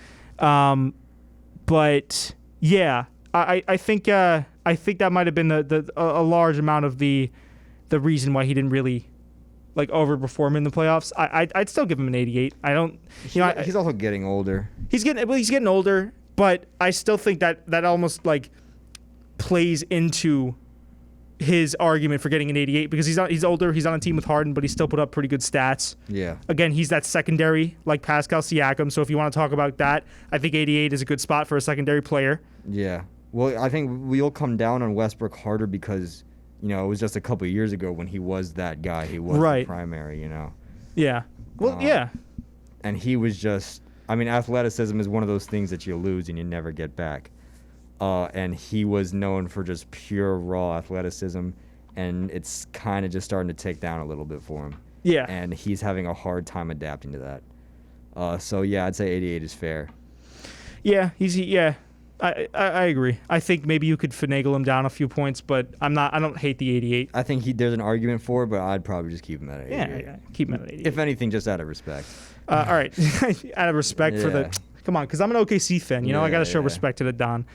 But yeah, I think that might have been a large amount of the reason why he didn't really overperform in the playoffs. I'd still give him an 88. I don't. He's also getting older. He's getting older, but I still think that almost plays into his argument for getting an 88 because he's older. He's on a team with Harden, but he still put up pretty good stats. Yeah. Again, he's that secondary like Pascal Siakam. So if you want to talk about that, I think 88 is a good spot for a secondary player. Yeah. Well, I think we'll come down on Westbrook harder because it was just a couple of years ago when he was that guy. He was the primary. Yeah. Well, yeah. And he was just. I mean, athleticism is one of those things that you lose and you never get back. And he was known for just pure raw athleticism, and it's kind of just starting to take down a little bit for him. Yeah. And he's having a hard time adapting to that. So, yeah, I'd say 88 is fair. Yeah, yeah. I agree. I think maybe you could finagle him down a few points, but I don't hate the 88. I think there's an argument for it, but I'd probably just keep him at 88. Yeah, keep him at 88. If anything, just out of respect. All right, out of respect for the. Come on, because I'm an OKC fan. I got to show respect to the Don.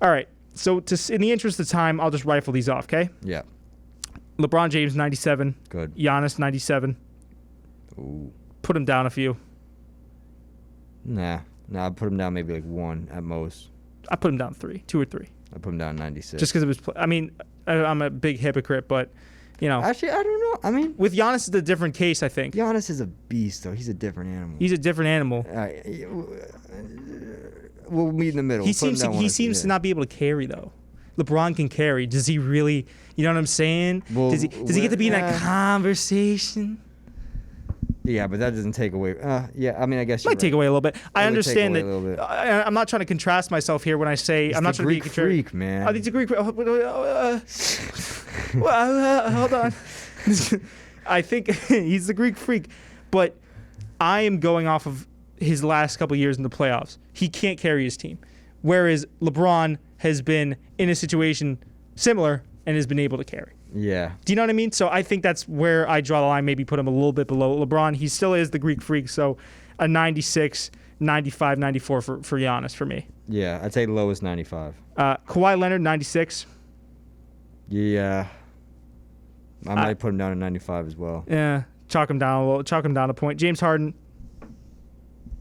All right, so in the interest of time, I'll just rifle these off. Okay. Yeah. LeBron James 97. Good. Giannis 97. Ooh. Put him down a few. Nah, I put him down maybe like 1 at most. I put him down 2 or 3. I put him down 96. Just because it was. I'm a big hypocrite, but Actually, I don't know. I mean, with Giannis, it's a different case. I think Giannis is a beast, though. He's a different animal. he's a different animal. We'll meet in the middle. He seems to not be able to carry though. LeBron can carry. Does he really? You know what I'm saying? Well, does he get to be in that conversation? Yeah, but that doesn't take away. Yeah, I mean, I guess Might take away a little bit. I understand take away a little bit. I'm not trying to contrast myself here when I say I'm not trying to be a freak, man. Oh, he's a Greek. Hold on. I think he's the Greek freak, but I am going off of his last couple years in the playoffs. He can't carry his team, whereas LeBron has been in a situation similar and has been able to carry. Yeah. Do you know what I mean? So I think that's where I draw the line, maybe put him a little bit below LeBron. He still is the Greek freak, so a 96, 95, 94 for Giannis for me. Yeah, I'd say lowest 95. Kawhi Leonard, 96. Yeah. I might put him down at 95 as well. Yeah, chalk him down a little, chalk him down a point. James Harden,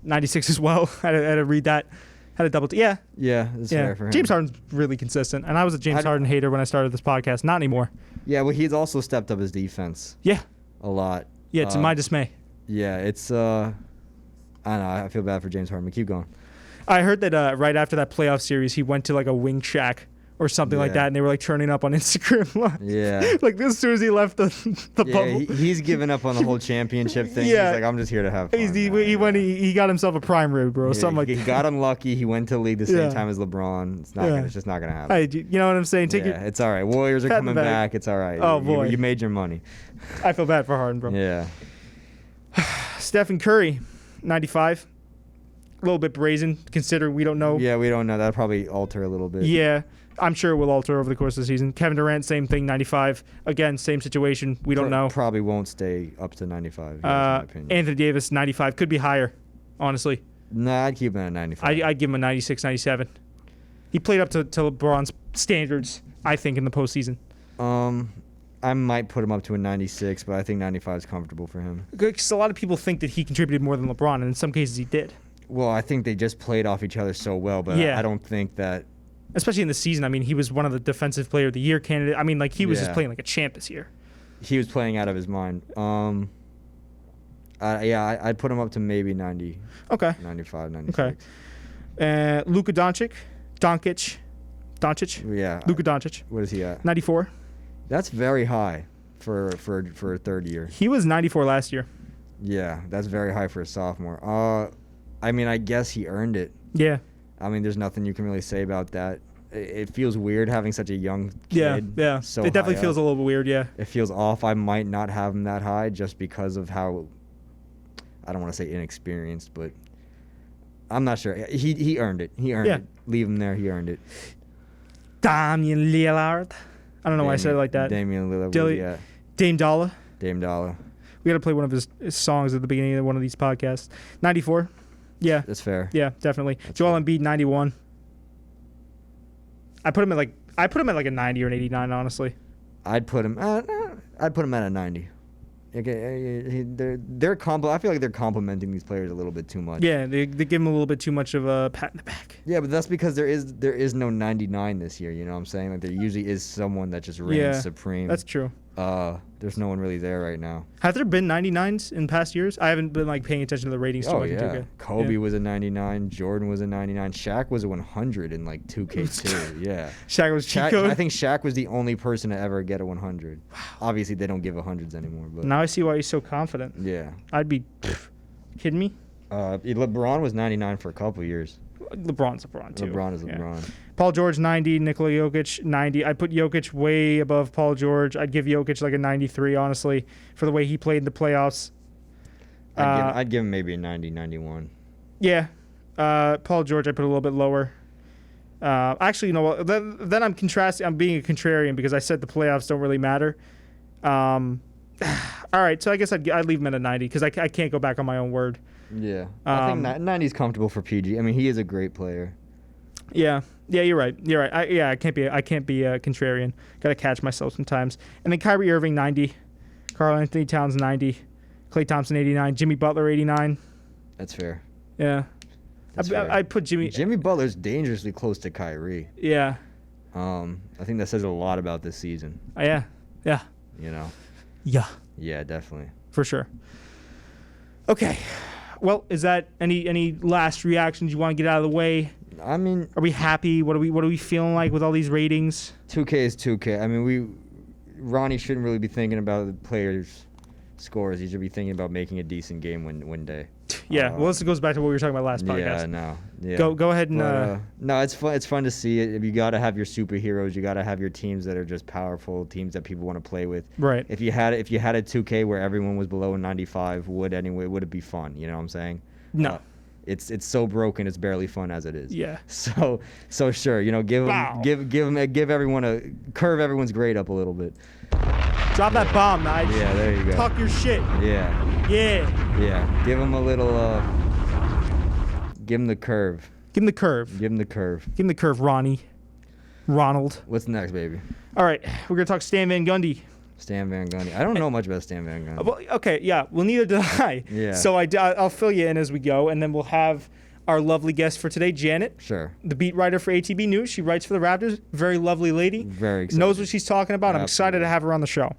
96 as well. I had to read that. Had a double. Yeah, that's fair for him. James Harden's really consistent, and I was a James Harden hater when I started this podcast. Not anymore. Yeah, well, he's also stepped up his defense. Yeah, a lot. Yeah, to my dismay. Yeah, it's. I don't know. I feel bad for James Harden. But keep going. I heard that right after that playoff series, he went to like a wing shack or something like that, and they were like turning up on Instagram Live. Yeah. Like as soon as he left the bubble. He's given up on the whole championship thing. Yeah. He's like, I'm just here to have fun. He got himself a prime rib, bro. Something like he got unlucky. He went to the league the same time as LeBron. It's just not gonna happen. Hey, you know what I'm saying? It's all right. Warriors are coming back. It's all right. Oh boy, you made your money. I feel bad for Harden, bro. Yeah. Stephen Curry, 95. A little bit brazen, considering we don't know. Yeah, we don't know. That'll probably alter a little bit. Yeah, I'm sure it will alter over the course of the season. Kevin Durant, same thing, 95. Again, same situation. We don't know. Probably won't stay up to 95. In my opinion. Anthony Davis, 95. Could be higher, honestly. Nah, I'd keep him at 95. I'd give him a 96, 97. He played up to LeBron's standards, I think, in the postseason. I might put him up to a 96, but I think 95 is comfortable for him. Because a lot of people think that he contributed more than LeBron, and in some cases he did. Well, I think they just played off each other so well, but I don't think that... Especially in the season. I mean, he was one of the Defensive Player of the Year candidate. I mean, like, he was just playing like a champ this year. He was playing out of his mind. I'd put him up to maybe 90. Okay. 95, 96. Okay. Luka Doncic. Yeah. Luka Doncic. What is he at? 94. That's very high for a third year. He was 94 last year. Yeah, that's very high for a sophomore. I mean, I guess he earned it. Yeah. I mean, there's nothing you can really say about that. It feels weird having such a young kid. Yeah. So it definitely feels up. a little bit weird, yeah. It feels off. I might not have him that high just because of how, I don't want to say inexperienced, but I'm not sure. He earned it. He earned it. Leave him there. He earned it. Damian Lillard. I don't know why I said it like that. Damian Lillard. Dame Dollar. Dame Dollar. We got to play one of his songs at the beginning of one of these podcasts. 94. Yeah. That's fair. Yeah, definitely. Joel Embiid, 91. I put him at like a 90 or an 89, honestly. I'd put him at a 90. Okay, I feel like they're complimenting these players a little bit too much. Yeah, they give them a little bit too much of a pat in the back. Yeah, but that's because there is no 99 this year. You know what I'm saying? Like there usually is someone that just reigns supreme. That's true. There's no one really there right now. Have there been 99s in past years? I haven't been like paying attention to the ratings too much. Yeah. Kobe was a 99. Jordan was a 99. Shaq was a 100 in like 2K2. Yeah. Shaq was cheat code. I think Shaq was the only person to ever get a 100. Wow. Obviously, they don't give 100s anymore. But now I see why he's so confident. Yeah. I'd be kidding me. LeBron was 99 for a couple years. LeBron's LeBron too. LeBron is LeBron. Yeah. Paul George 90, Nikola Jokic 90. I'd put Jokic way above Paul George. I'd give Jokic like a 93, honestly, for the way he played in the playoffs. I'd give him maybe a 90, 91. Yeah, Paul George I put a little bit lower. Actually, you know what? Then I'm contrasting. I'm being a contrarian because I said the playoffs don't really matter. All right, so I guess I'd leave him at a 90 because I can't go back on my own word. Yeah, I think 90 is comfortable for PG. I mean, he is a great player. Yeah, you're right. I can't be a contrarian. Got to catch myself sometimes. And then Kyrie Irving 90, Karl Anthony Towns 90, Klay Thompson 89, Jimmy Butler 89. That's fair. Yeah, I put Jimmy Butler's dangerously close to Kyrie. Yeah. I think that says a lot about this season. Yeah. You know. Yeah. Yeah, definitely. For sure. Okay. Well, is that any last reactions you want to get out of the way? I mean, are we happy? What are we feeling like with all these ratings? 2K is 2K. I mean, Ronnie shouldn't really be thinking about the players' scores. He should be thinking about making a decent game win day. Yeah. Well, this goes back to what we were talking about last podcast. Yeah, no. Yeah. Go ahead and. No, it's fun. It's fun to see it. You got to have your superheroes. You got to have your teams that are just powerful, teams that people want to play with. Right. If you had a 2K where everyone was below 95, would it be fun? You know what I'm saying? No. It's so broken. It's barely fun as it is. Yeah. So sure. You know, give everyone curve everyone's grade up a little bit. Drop that bomb, Nige. Yeah, there you go. Talk your shit. Yeah. Yeah. Give him a little. Give him the curve. Give him the curve. Give him the curve. Give him the curve, Ronald. What's next, baby? All right, we're gonna talk Stan Van Gundy. Stan Van Gundy. I don't know much about Stan Van Gundy. Well, okay, yeah. Well, neither did I. Yeah. So I'll fill you in as we go, and then we'll have our lovely guest for today, Janet. Sure. The beat writer for ATBnews. She writes for the Raptors. Very lovely lady. Very excited. Knows what she's talking about. I'm excited to have her on the show.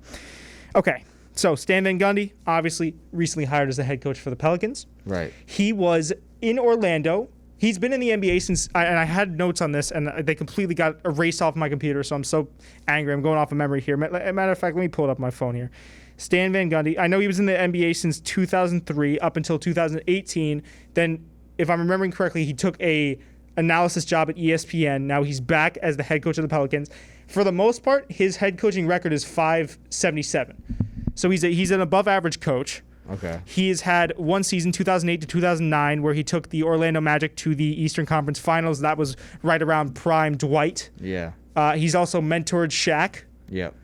Okay, so Stan Van Gundy, obviously recently hired as the head coach for the Pelicans. Right. He was in Orlando. He's been in the NBA since, and I had notes on this, and they completely got erased off my computer, so I'm so angry. I'm going off of memory here. Matter of fact, let me pull it up on my phone here. Stan Van Gundy, I know he was in the NBA since 2003 up until 2018. Then, if I'm remembering correctly, he took a analysis job at ESPN. Now he's back as the head coach of the Pelicans. For the most part, his head coaching record is .577. So he's an above-average coach. Okay. He has had one season, 2008 to 2009, where he took the Orlando Magic to the Eastern Conference Finals. That was right around prime Dwight. Yeah. He's also mentored Shaq. Yep.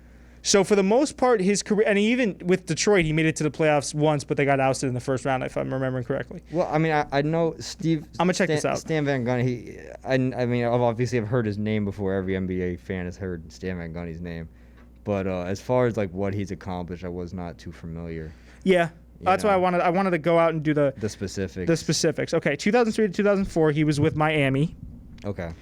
So for the most part, his career, and even with Detroit, he made it to the playoffs once, but they got ousted in the first round, if I'm remembering correctly. Well, I mean, I know Steve. I'm gonna check this out. Stan Van Gundy. I mean, I've heard his name before. Every NBA fan has heard Stan Van Gundy's name, but as far as like what he's accomplished, I was not too familiar. Yeah. That's why I wanted to go out and do the specifics. The specifics. Okay, 2003 to 2004, he was with Miami. Okay.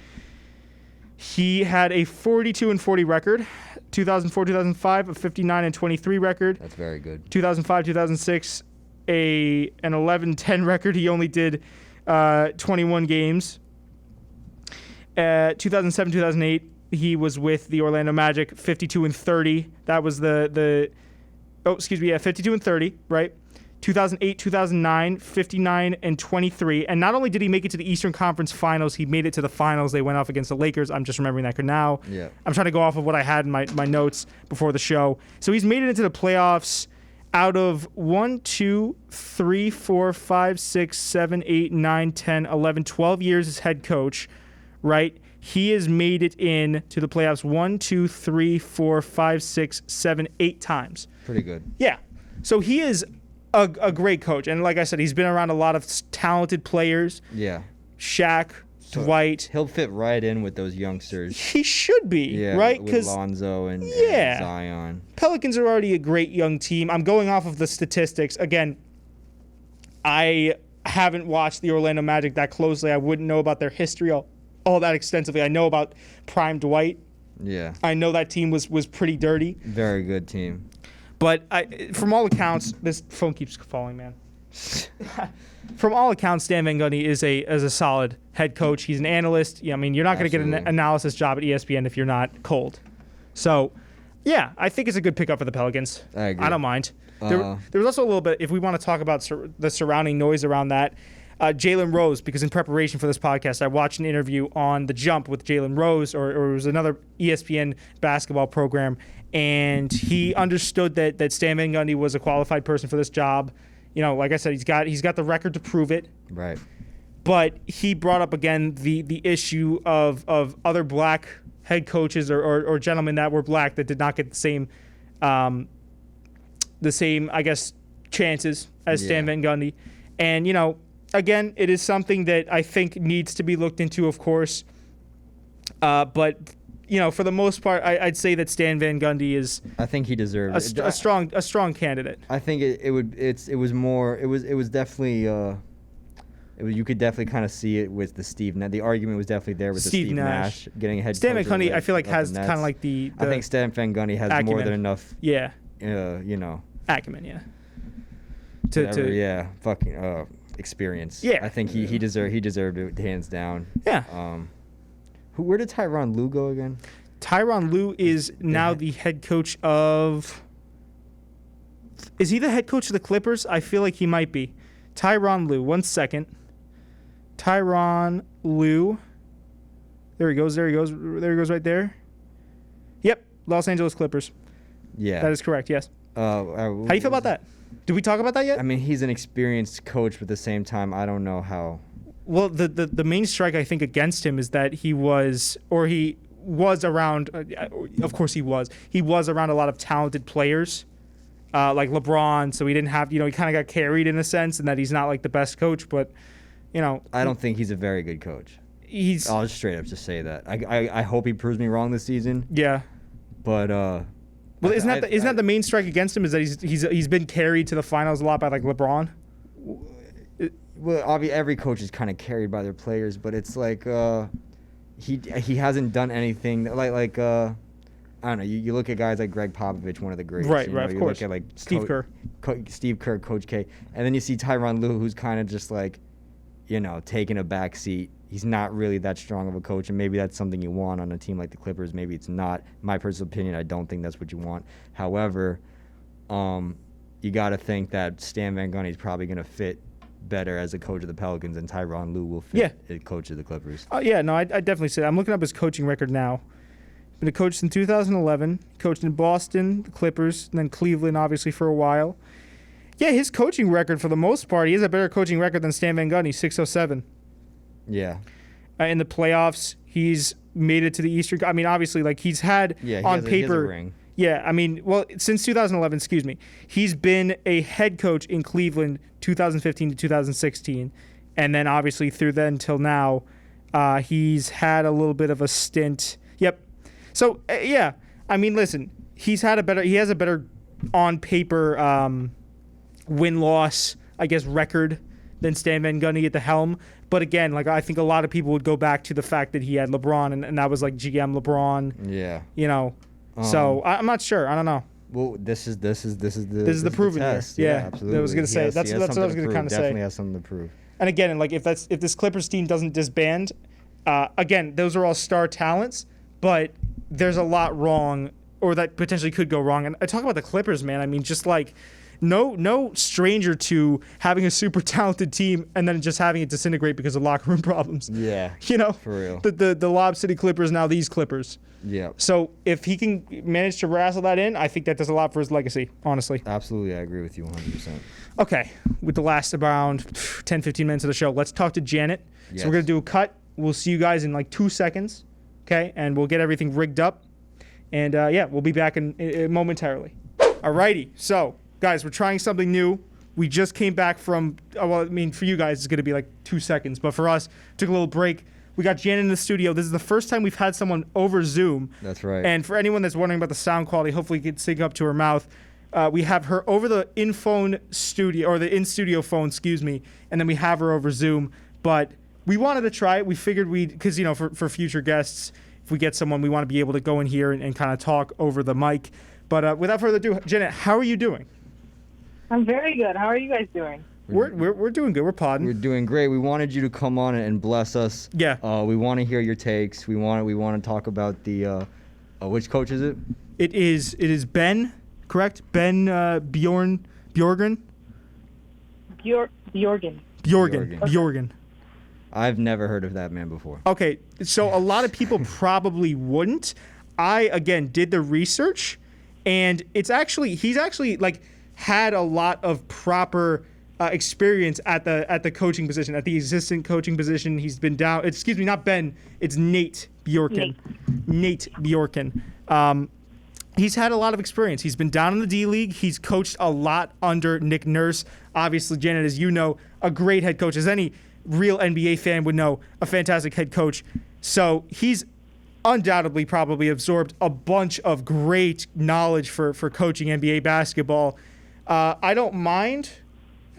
He had a 42-40 record. 2004-2005, a 59-23 record. That's very good. 2005-2006, an 11-10 record. He only did 21 games. 2007-2008, he was with the Orlando Magic, 52-30. That was 52-30, right? 2008-2009, 59-23. And not only did he make it to the Eastern Conference Finals, he made it to the finals. They went off against the Lakers. I'm just remembering that now. Yeah. I'm trying to go off of what I had in my notes before the show. So he's made it into the playoffs out of 1, 2, 3, 4, 5, 6, 7, 8, 9, 10, 11, 12 years as head coach, right? He has made it in to the playoffs 1, 2, 3, 4, 5, 6, 7, 8 times. Pretty good. Yeah. So he is a great coach. And like I said, he's been around a lot of talented players. Yeah. Shaq, Dwight. He'll fit right in with those youngsters. He should be, right? With Lonzo and Zion. Pelicans are already a great young team. I'm going off of the statistics. Again, I haven't watched the Orlando Magic that closely. I wouldn't know about their history all that extensively. I know about prime Dwight. Yeah. I know that team was pretty dirty. Very good team. But from all accounts, this phone keeps falling, man. From all accounts, Stan Van Gundy is a solid head coach. He's an analyst. I mean, you're not going to get an analysis job at ESPN if you're not cold. So, yeah, I think it's a good pickup for the Pelicans. I agree. I don't mind. There was also a little bit, if we want to talk about the surrounding noise around that, Jalen Rose, because in preparation for this podcast, I watched an interview on The Jump with Jalen Rose, or it was another ESPN basketball program, and he understood that Stan Van Gundy was a qualified person for this job. You know, like I said, he's got the record to prove it. Right. but he brought up again the issue of other black head coaches or gentlemen that were black that did not get the same I guess chances as Stan Van Gundy. And again, it is something that I think needs to be looked into, of course. But for the most part, I'd say that Stan Van Gundy is. I think he deserved a strong candidate. I think it was definitely. You could definitely kind of see it with the Steve Nash. The argument was definitely there with Steve the Steve Nash getting a head Stan coach. Van Gundy, I feel like, has kind of like the I think Stan Van Gundy has acumen. more than enough. Yeah. Acumen. Yeah. Experience. Yeah. I think he deserved it hands down. Yeah. Where did Tyronn Lue go again? Tyronn Lue is now the head coach of. Is he the head coach of the Clippers? I feel like he might be. Tyronn Lue. 1 second. Tyronn Lue. There he goes. There he goes right there. Yep. Los Angeles Clippers. Yeah. That is correct. Yes. How do you feel about that? Did we talk about that yet? I mean, he's an experienced coach, but at the same time, I don't know how. Well, the main strike I think against him is that he was around. Of course, he was around a lot of talented players, like LeBron. So he didn't have, he kind of got carried in a sense, and that he's not like the best coach. But, I don't think he's a very good coach. I'll just straight up just say that. I hope he proves me wrong this season. Yeah. But well, isn't that the main strike against him is that he's been carried to the finals a lot by like LeBron? Well, obviously every coach is kind of carried by their players, but it's like he hasn't done anything like I don't know. You look at guys like Greg Popovich, one of the greats. Right, Of course. Look at like Steve Kerr, Coach K, and then you see Tyronn Lue, who's kind of just like, taking a back seat. He's not really that strong of a coach, and maybe that's something you want on a team like the Clippers. Maybe it's not. In my personal opinion, I don't think that's what you want. However, you got to think that Stan Van Gundy is probably going to fit better as a coach of the Pelicans, and Tyronn Lue will fit as coach of the Clippers. Oh yeah, no, I definitely say that. I'm looking up his coaching record now. Been a coach since 2011. Coached in Boston, the Clippers, and then Cleveland, obviously for a while. Yeah, his coaching record for the most part, he has a better coaching record than Stan Van Gundy, 607. Yeah. In the playoffs, he's made it to the Eastern. I mean, obviously, like he's had on paper. He has a ring. Yeah, I mean, well, since 2011, excuse me, he's been a head coach in Cleveland 2015 to 2016, and then obviously through then till now, he's had a little bit of a stint. Yep. So yeah, I mean, listen, he has a better on paper win-loss, I guess, record than Stan Van Gundy at the helm. But again, like I think a lot of people would go back to the fact that he had LeBron, and that was like GM LeBron. Yeah. So I'm not sure. I don't know. Well, this is the proven test. year. Yeah, absolutely. I was gonna say that's what I was gonna kind of say. Definitely has something to prove. And again, like if this Clippers team doesn't disband, again, those are all star talents, but there's a lot wrong, or that potentially could go wrong. And I talk about the Clippers, man. I mean, just like no stranger to having a super talented team and then just having it disintegrate because of locker room problems. Yeah. For real. The Lob City Clippers, now these Clippers. Yeah. So if he can manage to wrestle that in, I think that does a lot for his legacy, honestly. Absolutely, I agree with you 100%. Okay, with the last around 10, 15 minutes of the show, let's talk to Janet. Yes. So we're going to do a cut. We'll see you guys in like 2 seconds, okay? And we'll get everything rigged up. And we'll be back in momentarily. Alrighty, so guys, we're trying something new. We just came back from, for you guys, it's going to be like 2 seconds. But for us, took a little break. We got Janet in the studio. This is the first time we've had someone over Zoom. That's right. And for anyone that's wondering about the sound quality, hopefully you can sync up to her mouth. We have her over the in-studio phone, and then we have her over Zoom. But we wanted to try it. We figured because, for future guests, if we get someone, we want to be able to go in here and kind of talk over the mic. But without further ado, Janet, how are you doing? I'm very good. How are you guys doing? We're doing good. We're podding. We're doing great. We wanted you to come on and bless us. Yeah. We want to hear your takes. We want to talk about the which coach is it? It is Ben, correct? Ben Bjorkgren. Bjorkgren. I've never heard of that man before. Okay, so a lot of people probably wouldn't. I again did the research, and he's actually like had a lot of proper experience at the coaching position, at the assistant coaching position. He's been down. Excuse me, not Ben. It's Nate Bjorkgren. Nate Bjorkgren. He's had a lot of experience. He's been down in the D League. He's coached a lot under Nick Nurse. Obviously, Janet, as you know, a great head coach. As any real NBA fan would know, a fantastic head coach. So he's undoubtedly probably absorbed a bunch of great knowledge for coaching NBA basketball. I don't mind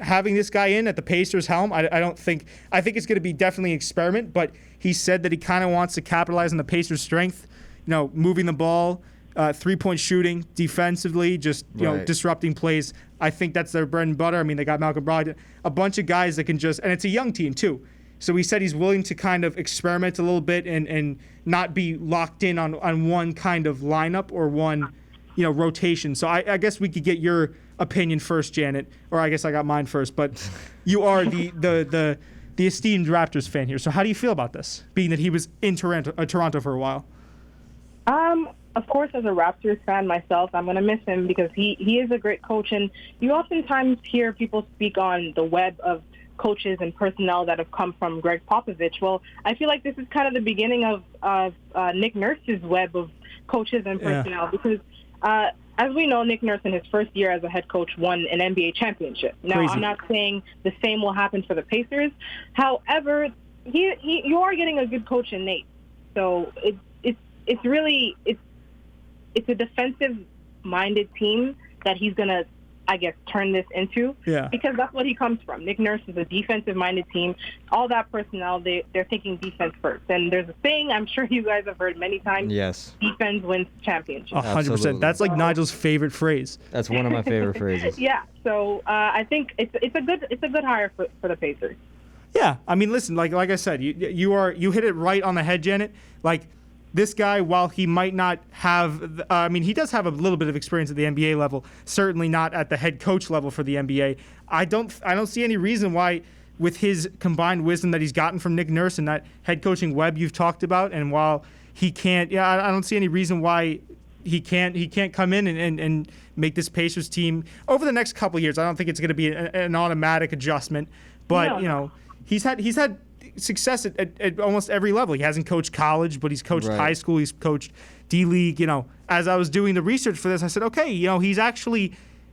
having this guy in at the Pacers' helm. I think it's going to be definitely an experiment, but he said that he kind of wants to capitalize on the Pacers' strength, moving the ball, 3-point shooting, defensively, just disrupting plays. I think that's their bread and butter. I mean, they got Malcolm Brogdon, a bunch of guys that can and it's a young team too. So he said he's willing to kind of experiment a little bit and not be locked in on one kind of lineup or one, rotation. So I guess we could get your opinion first, Janet, or I guess I got mine first. But you are the esteemed Raptors fan here. So how do you feel about this, being that he was in Toronto for a while? Of course, as a Raptors fan myself, I'm going to miss him because he is a great coach. And you oftentimes hear people speak on the web of coaches and personnel that have come from Greg Popovich. Well, I feel like this is kind of the beginning of Nick Nurse's web of coaches and personnel because, as we know, Nick Nurse in his first year as a head coach won an NBA championship. Now, Crazy. I'm not saying the same will happen for the Pacers. However, you are getting a good coach in Nate. So it's a defensive-minded team that he's going to, I guess, turn this into. Yeah. Because that's what he comes from. Nick Nurse is a defensive-minded team. All that personnel, they're thinking defense first. And there's a saying I'm sure you guys have heard many times. Yes. Defense wins championships. 100%. That's like Nigel's favorite phrase. That's one of my favorite phrases. Yeah. So I think it's a good hire for the Pacers. Yeah. I mean, listen, like I said, you hit it right on the head, Janet. Like, this guy, while he might not have, he does have a little bit of experience at the NBA level, certainly not at the head coach level for the NBA. I don't see any reason why, with his combined wisdom that he's gotten from Nick Nurse and that head coaching web you've talked about, and while he can't, I don't see any reason why he can't come in and make this Pacers team over the next couple of years. I don't think it's going to be an automatic adjustment, but he's had success at almost every level. He hasn't coached college, but he's coached high school. He's coached D-League. As I was doing the research for this, I said, okay,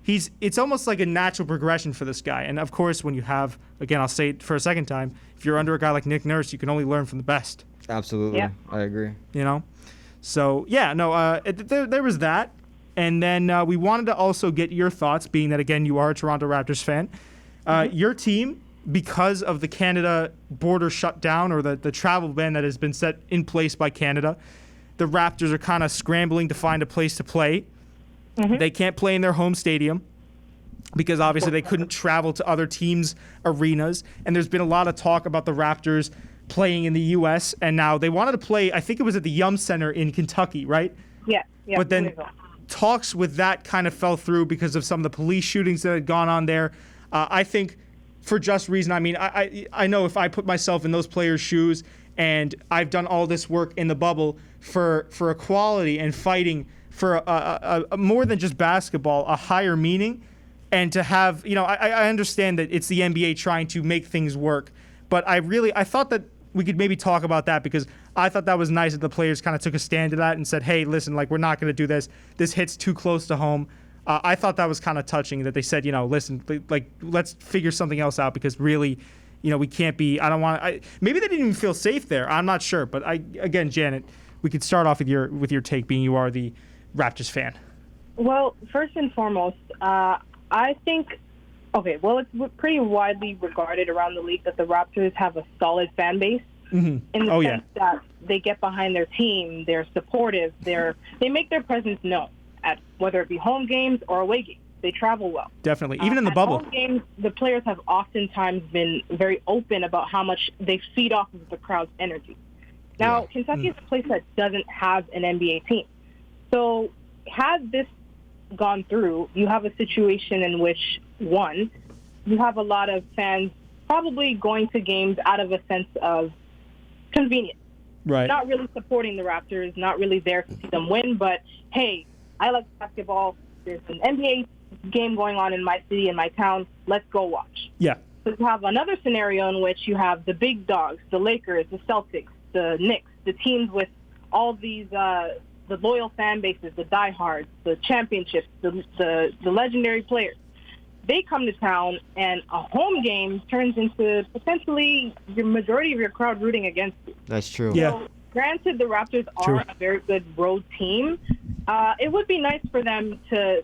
it's almost like a natural progression for this guy. And of course, when you have, again, I'll say it for a second time, if you're under a guy like Nick Nurse, you can only learn from the best. Absolutely. Yeah. I agree. So there was that. And then we wanted to also get your thoughts, being that, again, you are a Toronto Raptors fan. Your team, because of the Canada border shutdown or the travel ban that has been set in place by Canada, the Raptors are kind of scrambling to find a place to play. They can't play in their home stadium because obviously they couldn't travel to other teams' arenas. And there's been a lot of talk about the Raptors playing in the U.S. And now they wanted to play, I think it was at the Yum Center in Kentucky, right? Yeah. But then talks with that kind of fell through because of some of the police shootings that had gone on there. I think for just reason. I mean, I know if I put myself in those players' shoes and I've done all this work in the bubble for equality and fighting for a more than just basketball, a higher meaning, and to have, I understand that it's the NBA trying to make things work, but I thought that we could maybe talk about that because I thought that was nice that the players kind of took a stand to that and said, hey, listen, we're not going to do this. This hits too close to home. I thought that was kind of touching that they said, listen, let's figure something else out because really, we can't be. I don't want. Maybe they didn't even feel safe there. I'm not sure. But again, Janet, we could start off with your take, being you are the Raptors fan. Well, first and foremost, I think. Okay, well, it's pretty widely regarded around the league that the Raptors have a solid fan base. In the sense that they get behind their team, they're supportive, they make their presence known. At whether it be home games or away games, they travel well. Definitely, even in the bubble. Home games, the players have oftentimes been very open about how much they feed off of the crowd's energy. Now, Kentucky is a place that doesn't have an NBA team. So had this gone through, you have a situation in which, one, you have a lot of fans probably going to games out of a sense of convenience. Right. Not really supporting the Raptors, not really there to see them win, but, hey, I like basketball. There's an NBA game going on in my city, in my town. Let's go watch. Yeah. So you have another scenario in which you have the big dogs, the Lakers, the Celtics, the Knicks, the teams with all these the loyal fan bases, the diehards, the championships, the legendary players. They come to town, and a home game turns into potentially the majority of your crowd rooting against you. That's true. Yeah. So, granted, the Raptors True. are a very good road team. It would be nice for them to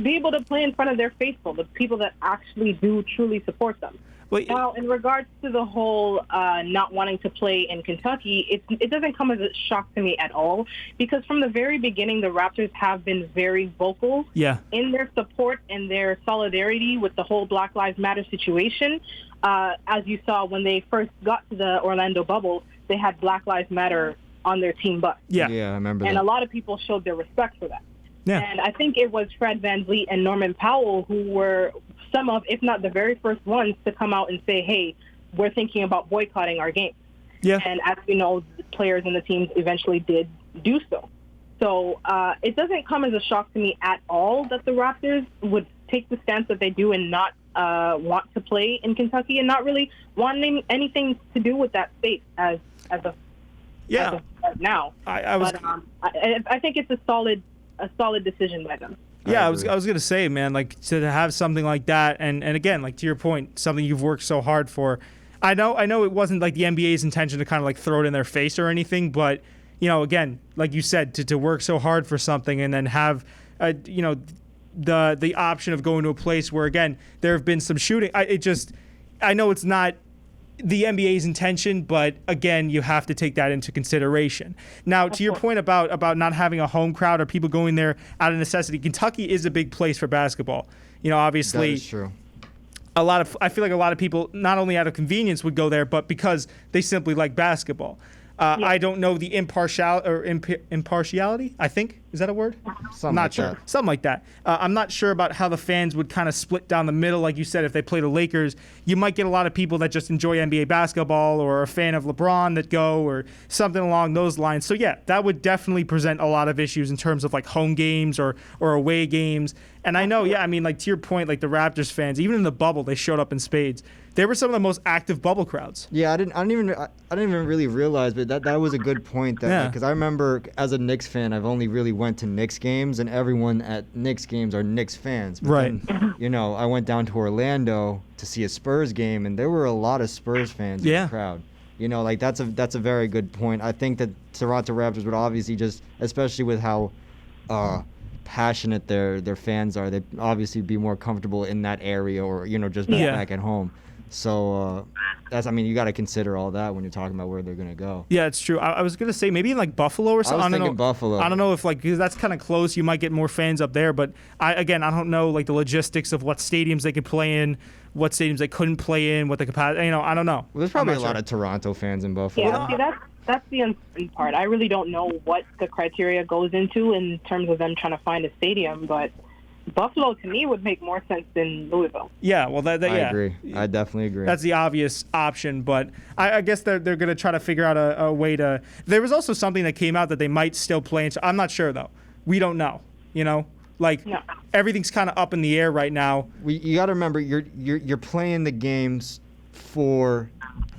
be able to play in front of their faithful, the people that actually do truly support them. Well, Now, in regards to the whole not wanting to play in Kentucky, it doesn't come as a shock to me at all, because from the very beginning, the Raptors have been very vocal yeah. in their support and their solidarity with the whole Black Lives Matter situation. As you saw when they first got to the Orlando bubble, they had Black Lives Matter on their team bus. Yeah. Yeah, I remember And that. a lot of people showed their respect for that. Yeah. And I think it was Fred VanVleet and Norman Powell who were some of, if not the very first ones, to come out and say, hey, we're thinking about boycotting our game. Yeah. And as we know, the players and the teams eventually did do so. So it doesn't come as a shock to me at all that the Raptors would take the stance that they do and not want to play in Kentucky and not really wanting anything to do with that state as of right now. I was. But I think it's a solid decision by them. Yeah, I was gonna say, man, like to have something like that, and again, like to your point, something you've worked so hard for. I know it wasn't like the NBA's intention to kind of like throw it in their face or anything, but again, like you said, to work so hard for something and then have, the option of going to a place where again there have been some shooting. I know it's not the NBA's intention, but again, you have to take that into consideration. Now, to your point about not having a home crowd or people going there out of necessity, Kentucky is a big place for basketball. Obviously, That is true. I feel like a lot of people, not only out of convenience, would go there, but because they simply like basketball. I don't know the impartiality, I think. Is that a word? Something Not like sure. that. Something like that. I'm not sure about how the fans would kind of split down the middle. Like you said, if they play the Lakers, you might get a lot of people that just enjoy NBA basketball or are a fan of LeBron that go or something along those lines. So, yeah, that would definitely present a lot of issues in terms of like home games or away games. And I know, yeah, I mean, like to your point, like the Raptors fans, even in the bubble, they showed up in spades. They were some of the most active bubble crowds. Yeah, I didn't even really realize, but that was a good point. Because I remember as a Knicks fan, I've only really went to Knicks games, and everyone at Knicks games are Knicks fans. But Right. Then, I went down to Orlando to see a Spurs game, and there were a lot of Spurs fans in the crowd. Like that's a very good point. I think that Toronto Raptors would obviously just, especially with how passionate their fans are, they'd obviously be more comfortable in that area or just back at home. So you got to consider all that when you're talking about where they're gonna go. Yeah, it's true. I was gonna say maybe in like Buffalo or something. I was thinking Buffalo. I don't know if because that's kind of close. You might get more fans up there, but I don't know like the logistics of what stadiums they could play in, what stadiums they couldn't play in, what the capacity. I don't know. Well, there's probably a lot of Toronto fans in Buffalo. Yeah, see, that's the uncertain part. I really don't know what the criteria goes into in terms of them trying to find a stadium, but Buffalo to me would make more sense than Louisville. Yeah, well, I agree. I definitely agree. That's the obvious option, but I guess they're going to try to figure out a way to. There was also something that came out that they might still play. I'm not sure though. We don't know. Everything's kind of up in the air right now. You got to remember, you're playing the games for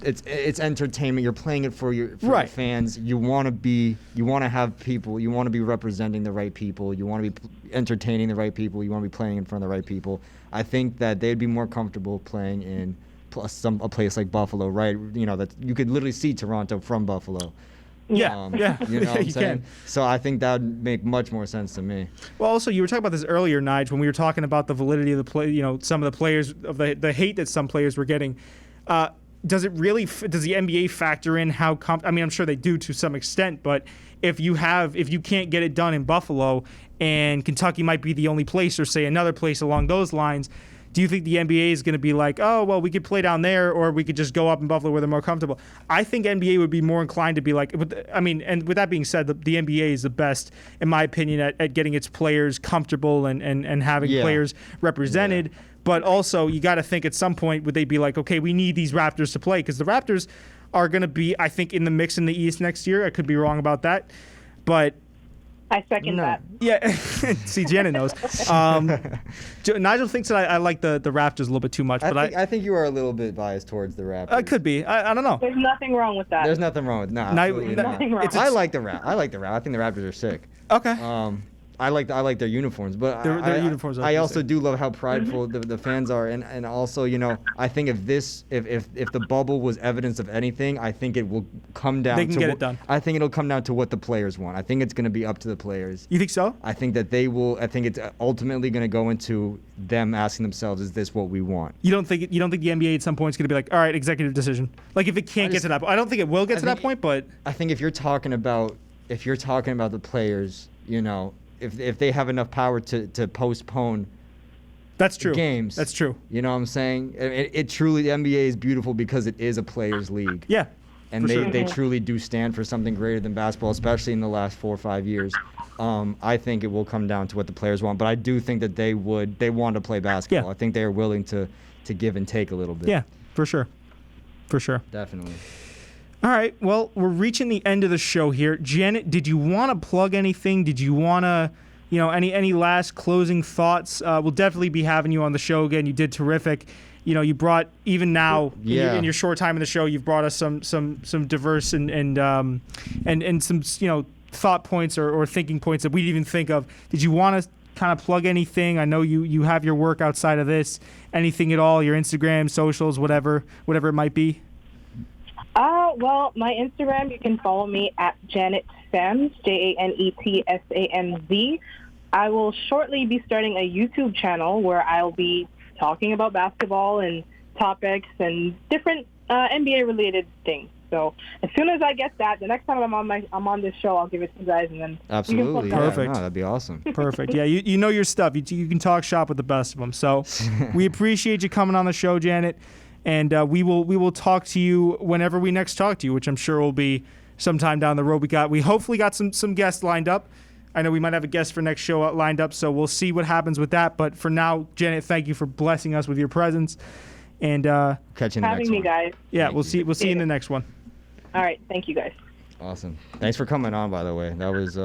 it's entertainment. You're playing it for your fans. You want to have people. You want to be representing the right people. You want to be entertaining the right people. You want to be playing in front of the right people. I think that they'd be more comfortable playing in a place like Buffalo, right? That you could literally see Toronto from Buffalo. Yeah, You know what I'm you saying? can. So I think that would make much more sense to me. Well, also you were talking about this earlier, Nige, when we were talking about the validity of the play. Some of the players of the hate that some players were getting. Does the NBA factor in how? I'm sure they do to some extent, but if you can't get it done in Buffalo and Kentucky might be the only place, or say another place along those lines, do you think the NBA is going to be like, oh, well, we could play down there, or we could just go up in Buffalo where they're more comfortable? I think NBA would be more inclined to be like, and with that being said, the NBA is the best, in my opinion, at getting its players comfortable and having players represented. Yeah. But also, you got to think at some point, would they be like, okay, we need these Raptors to play? Because the Raptors are going to be, I think, in the mix in the East next year. I could be wrong about that. But I second that. Yeah. See, Janet knows. Nigel thinks that I like the Raptors a little bit too much, but I think you are a little bit biased towards the Raptors. I could be. I don't know. There's nothing wrong with that. There's nothing wrong with absolutely not. Nothing wrong. I like the Raptors. I think the Raptors are sick. Okay. I like their uniforms, but their uniforms are I also do love how prideful the fans are, and also, you know, I think if the bubble was evidence of anything, I think it will come down. They can get it done. I think it'll come down to what the players want. I think it's going to be up to the players. You think so? I think that they will. I think it's ultimately going to go into them asking themselves, "Is this what we want?" You don't think the NBA at some point is going to be like, all right, executive decision? Like if it can't get to that point, I don't think it will get to that point, but I think if you're talking about the players, you know. If they have enough power to postpone that's true. Games. That's true. You know what I'm saying? It truly, the NBA is beautiful because it is a players' league. Yeah. And they truly do stand for something greater than basketball, especially in the last 4 or 5 years. I think it will come down to what the players want, but I do think that they want to play basketball. Yeah. I think they are willing to give and take a little bit. Yeah, for sure. For sure. Definitely. All right, well, we're reaching the end of the show here. Janet, did you want to plug anything? Did you want to, any last closing thoughts? We'll definitely be having you on the show again. You did terrific. You brought, even now, in your short time in the show, you've brought us some diverse and some, thought points or thinking points that we didn't even think of. Did you want to kind of plug anything? I know you have your work outside of this. Anything at all, your Instagram, socials, whatever it might be? Well, my Instagram, you can follow me at Janet Samu, JanetSamz. I will shortly be starting a YouTube channel where I'll be talking about basketball and topics and different NBA-related things. So as soon as I get that, the next time I'm on this show, I'll give it to you guys, and then absolutely, you can perfect. No, that'd be awesome. Perfect. Yeah, you know your stuff. You can talk shop with the best of them. So we appreciate you coming on the show, Janet. And we will talk to you whenever we next talk to you, which I'm sure will be sometime down the road. We hopefully got some guests lined up. I know we might have a guest for next show lined up, so we'll see what happens with that. But for now, Janet, thank you for blessing us with your presence. And catch you in the next one. Guys. Yeah, we'll see you in the next one. All right, thank you guys. Awesome. Thanks for coming on, by the way. That was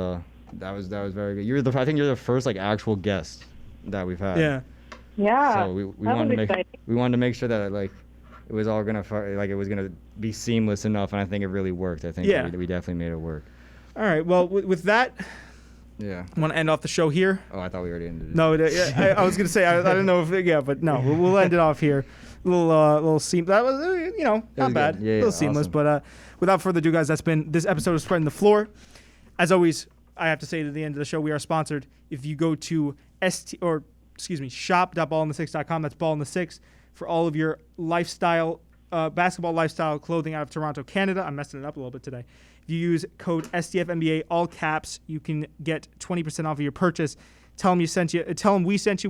very good. I think you're the first actual guest that we've had. Yeah. Yeah. So we wanted to make sure that it was all gonna it was gonna be seamless enough, and I think it really worked. I think we definitely made it work. All right. Well, with that, I want to end off the show here. Oh, I thought we already ended it. No, I was gonna say I don't know if but no, we'll end it off here. Little seam. That was not bad. Yeah, a little seamless. Awesome. But without further ado, guys, that's been this episode of Spreading the Floor. As always, I have to say at the end of the show, we are sponsored. If you go to shop.ballinthesix.com, that's ball in the six, for all of your lifestyle, basketball lifestyle clothing out of Toronto, Canada. I'm messing it up a little bit today. If you use code STFNBA, all caps, you can get 20% off of your purchase. Tell them we sent you.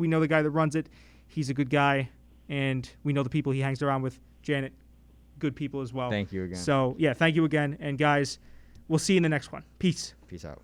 We know the guy that runs it. He's a good guy, and we know the people he hangs around with. Janet, good people as well. Thank you again. So, yeah, thank you again. And, guys, we'll see you in the next one. Peace. Peace out.